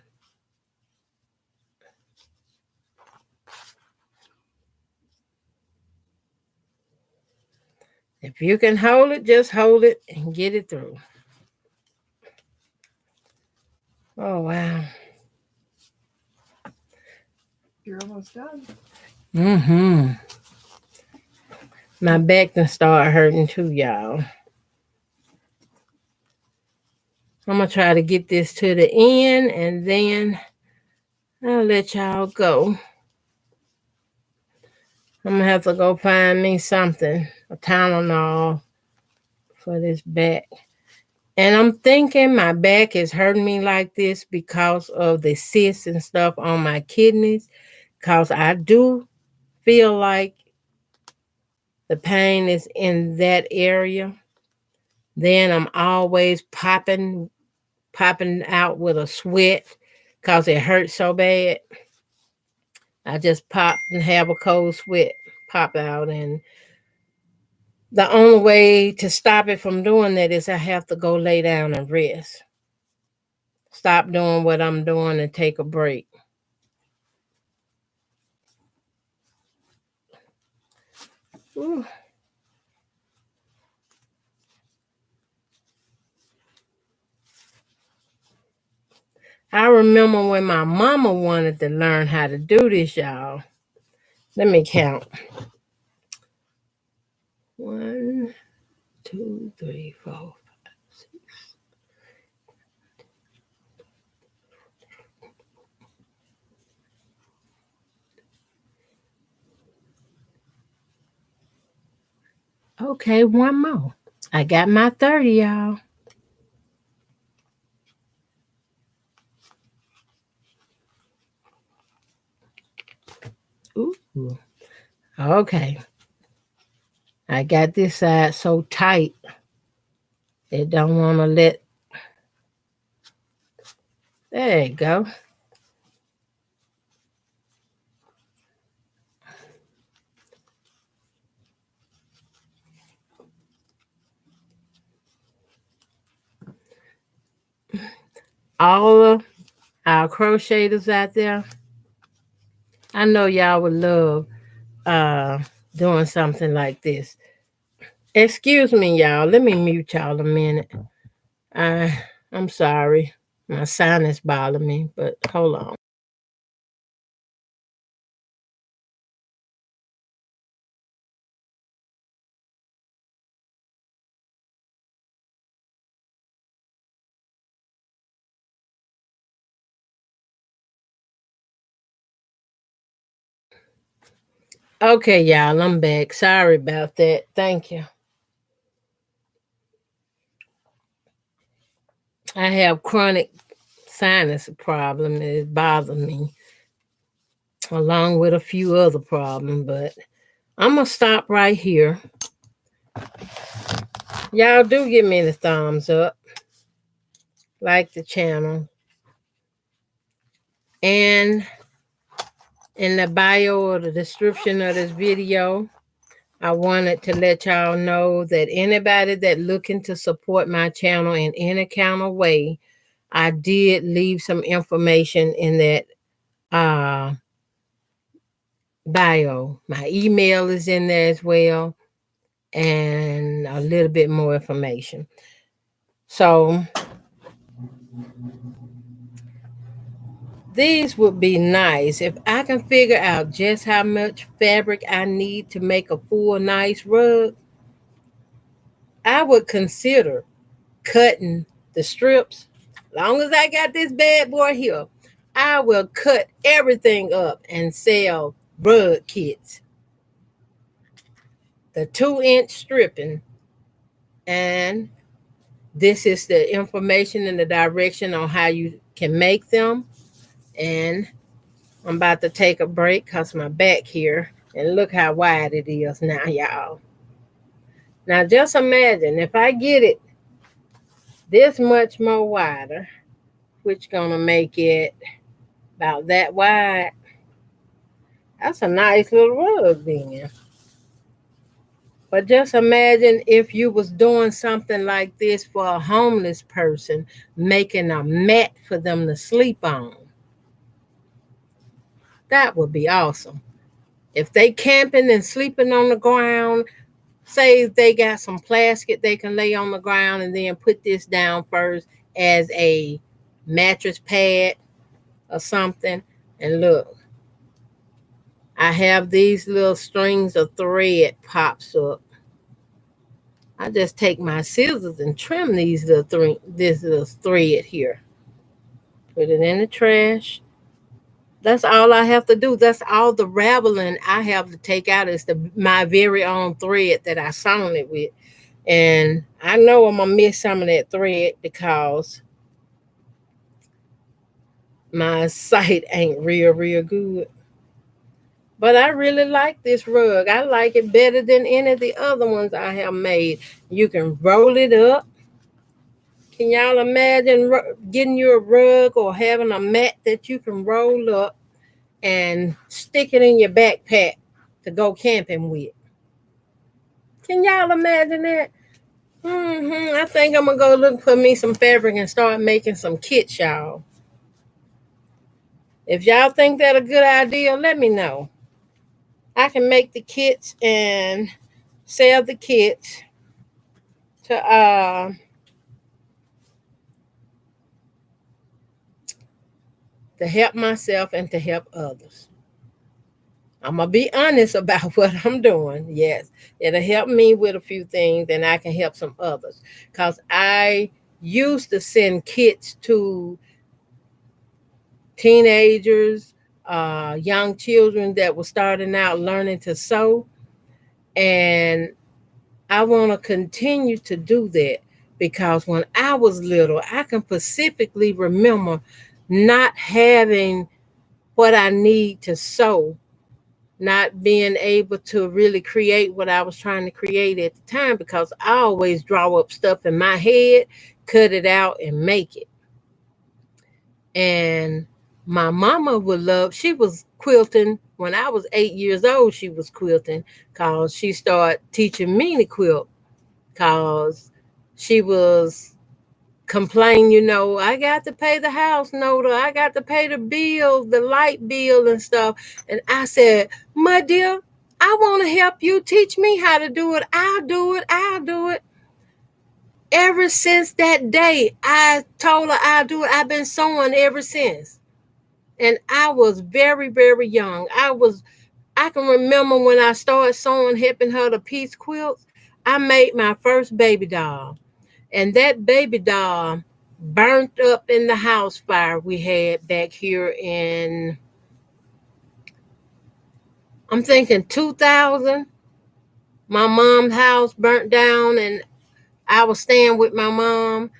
Speaker 1: If you can hold it, just hold it and get it through. Oh, wow.
Speaker 2: You're almost done.
Speaker 1: Mm-hmm. My back done start hurting too, y'all. I'm going to try to get this to the end, and then I'll let y'all go. I'm gonna have to go find me something, a Tylenol for this back. And I'm thinking my back is hurting me like this because of the cysts and stuff on my kidneys. Because I do feel like the pain is in that area. Then I'm always popping out with a sweat because it hurts so bad. I just pop and have a cold sweat pop out. And the only way to stop it from doing that is I have to go lay down and rest. Stop doing what I'm doing and take a break. Ooh. I remember when my mama wanted to learn how to do this, y'all. Let me count. 1, 2, 3, 4, 5, 6. Okay, one more. I got my 30, y'all. Ooh. Okay. I got this side so tight. It don't want to let. There you go. All of our crocheters out there, I know y'all would love doing something like this. Excuse me, y'all. Let me mute y'all a minute. I'm sorry. My sinus bothered me, but hold on. Okay, y'all, I'm back. Sorry about that. Thank you. I have chronic sinus problem. It bothers me, along with a few other problems, but I'm going to stop right here. Y'all do give me the thumbs up, like the channel, and in the bio or the description of this video, I wanted to let y'all know that anybody that looking to support my channel in any kind of way, I did leave some information in that bio. My email is in there as well, and a little bit more information. So these would be nice if I can figure out just how much fabric I need to make a full nice rug. I would consider cutting the strips. Long as I got this bad boy here, I will cut everything up and sell rug kits. The 2-inch stripping, and this is the information and the direction on how you can make them. And I'm about to take a break because my back here, and look how wide it is now, y'all. Now just imagine if I get it this much more wider, which gonna make it about that wide. That's a nice little rug then. But just imagine if you was doing something like this for a homeless person, making a mat for them to sleep on. That would be awesome. If they camping and sleeping on the ground, say they got some plastic they can lay on the ground and then put this down first as a mattress pad or something. And look, I have these little strings of thread pops up. I just take my scissors and trim this little thread here. Put it in the trash. That's all I have to do. That's all the raveling I have to take out is my very own thread that I sewn it with. And I know I'm gonna miss some of that thread because my sight ain't real good. But I really like this rug. I like it better than any of the other ones I have made. You can roll it up. Can y'all imagine getting you a rug or having a mat that you can roll up and stick it in your backpack to go camping with? Can y'all imagine that? I think I'm gonna go look for me some fabric and start making some kits, y'all. If y'all think that a good idea, let me know. I can make the kits and sell the kits to help myself and to help others. I'm gonna be honest about what I'm doing. Yes, it'll help me with a few things, and I can help some others. Cause I used to send kits to teenagers, young children that were starting out learning to sew, and I want to continue to do that because when I was little, I can specifically remember not having what I need to sew, not being able to really create what I was trying to create at the time because I always draw up stuff in my head, cut it out, and make it. And my mama she was quilting when I was 8 years old. She was quilting because she started teaching me to quilt because she was complaining, I got to pay the house note, or I got to pay the bill, the light bill and stuff. And I said, my dear, I want to help you. Teach me how to do it. I'll do it. Ever since that day, I told her I'll do it. I've been sewing ever since. And I was very, very young. I can remember when I started sewing, helping her to piece quilts, I made my first baby doll. And that baby doll burnt up in the house fire we had back here in, I'm thinking 2000. My mom's house burnt down and I was staying with my mom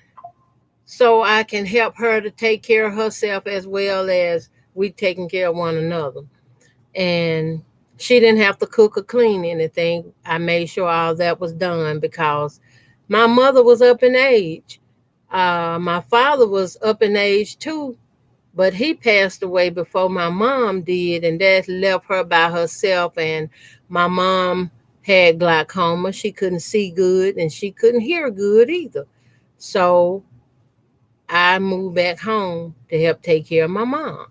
Speaker 1: so I can help her to take care of herself as well as we taking care of one another. And she didn't have to cook or clean anything. I made sure all that was done because my mother was up in age. My father was up in age too, but he passed away before my mom did, and that left her by herself. And my mom had glaucoma. She couldn't see good and she couldn't hear good either. So I moved back home to help take care of my mom.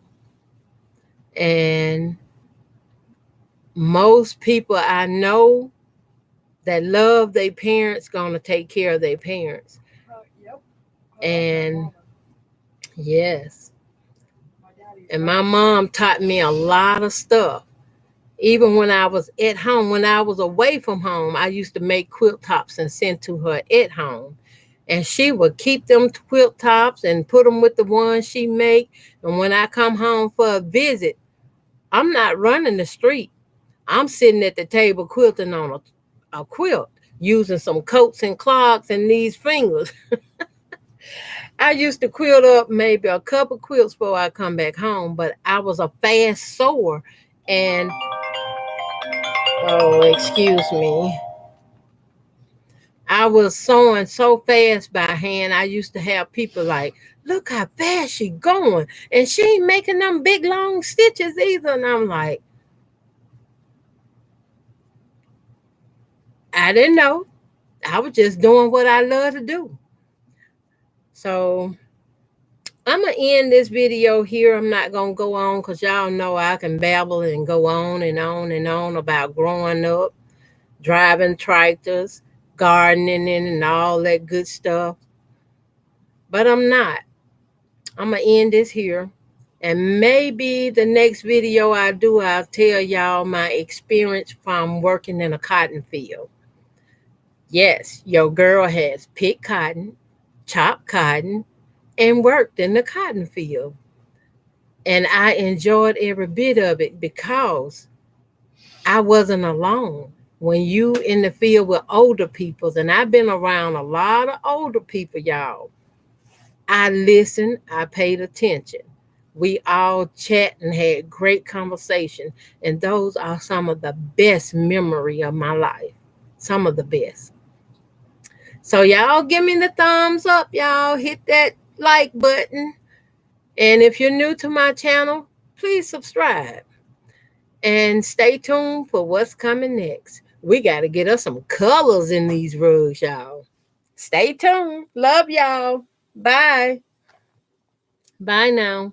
Speaker 1: And most people I know that love their parents gonna take care of their parents.
Speaker 2: Yep.
Speaker 1: And yes. And my mom taught me a lot of stuff. Even when I was at home, when I was away from home, I used to make quilt tops and send to her at home. And she would keep them quilt tops and put them with the ones she make. And when I come home for a visit, I'm not running the street. I'm sitting at the table quilting on a quilt, using some coats and clogs and these fingers. I used to quilt up maybe a couple quilts before I come back home, but I was a fast sewer. And, oh, excuse me. I was sewing so fast by hand. I used to have people like, look how fast she going. And she ain't making them big, long stitches either. And I'm like, I didn't know. I was just doing what I love to do. So I'm going to end this video here. I'm not going to go on because y'all know I can babble and go on and on and on about growing up, driving tractors, gardening and all that good stuff. But I'm not. I'm going to end this here. And maybe the next video I do, I'll tell y'all my experience from working in a cotton field. Yes, your girl has picked cotton, chopped cotton, and worked in the cotton field. And I enjoyed every bit of it because I wasn't alone. When you in the field with older people, and I've been around a lot of older people, y'all, I listened, I paid attention. We all chat and had great conversation. And those are some of the best memory of my life. Some of the best. So y'all give me the thumbs up, y'all. Hit that like button. And if you're new to my channel, please subscribe. And stay tuned for what's coming next. We got to get us some colors in these rugs, y'all. Stay tuned. Love y'all. Bye. Bye now.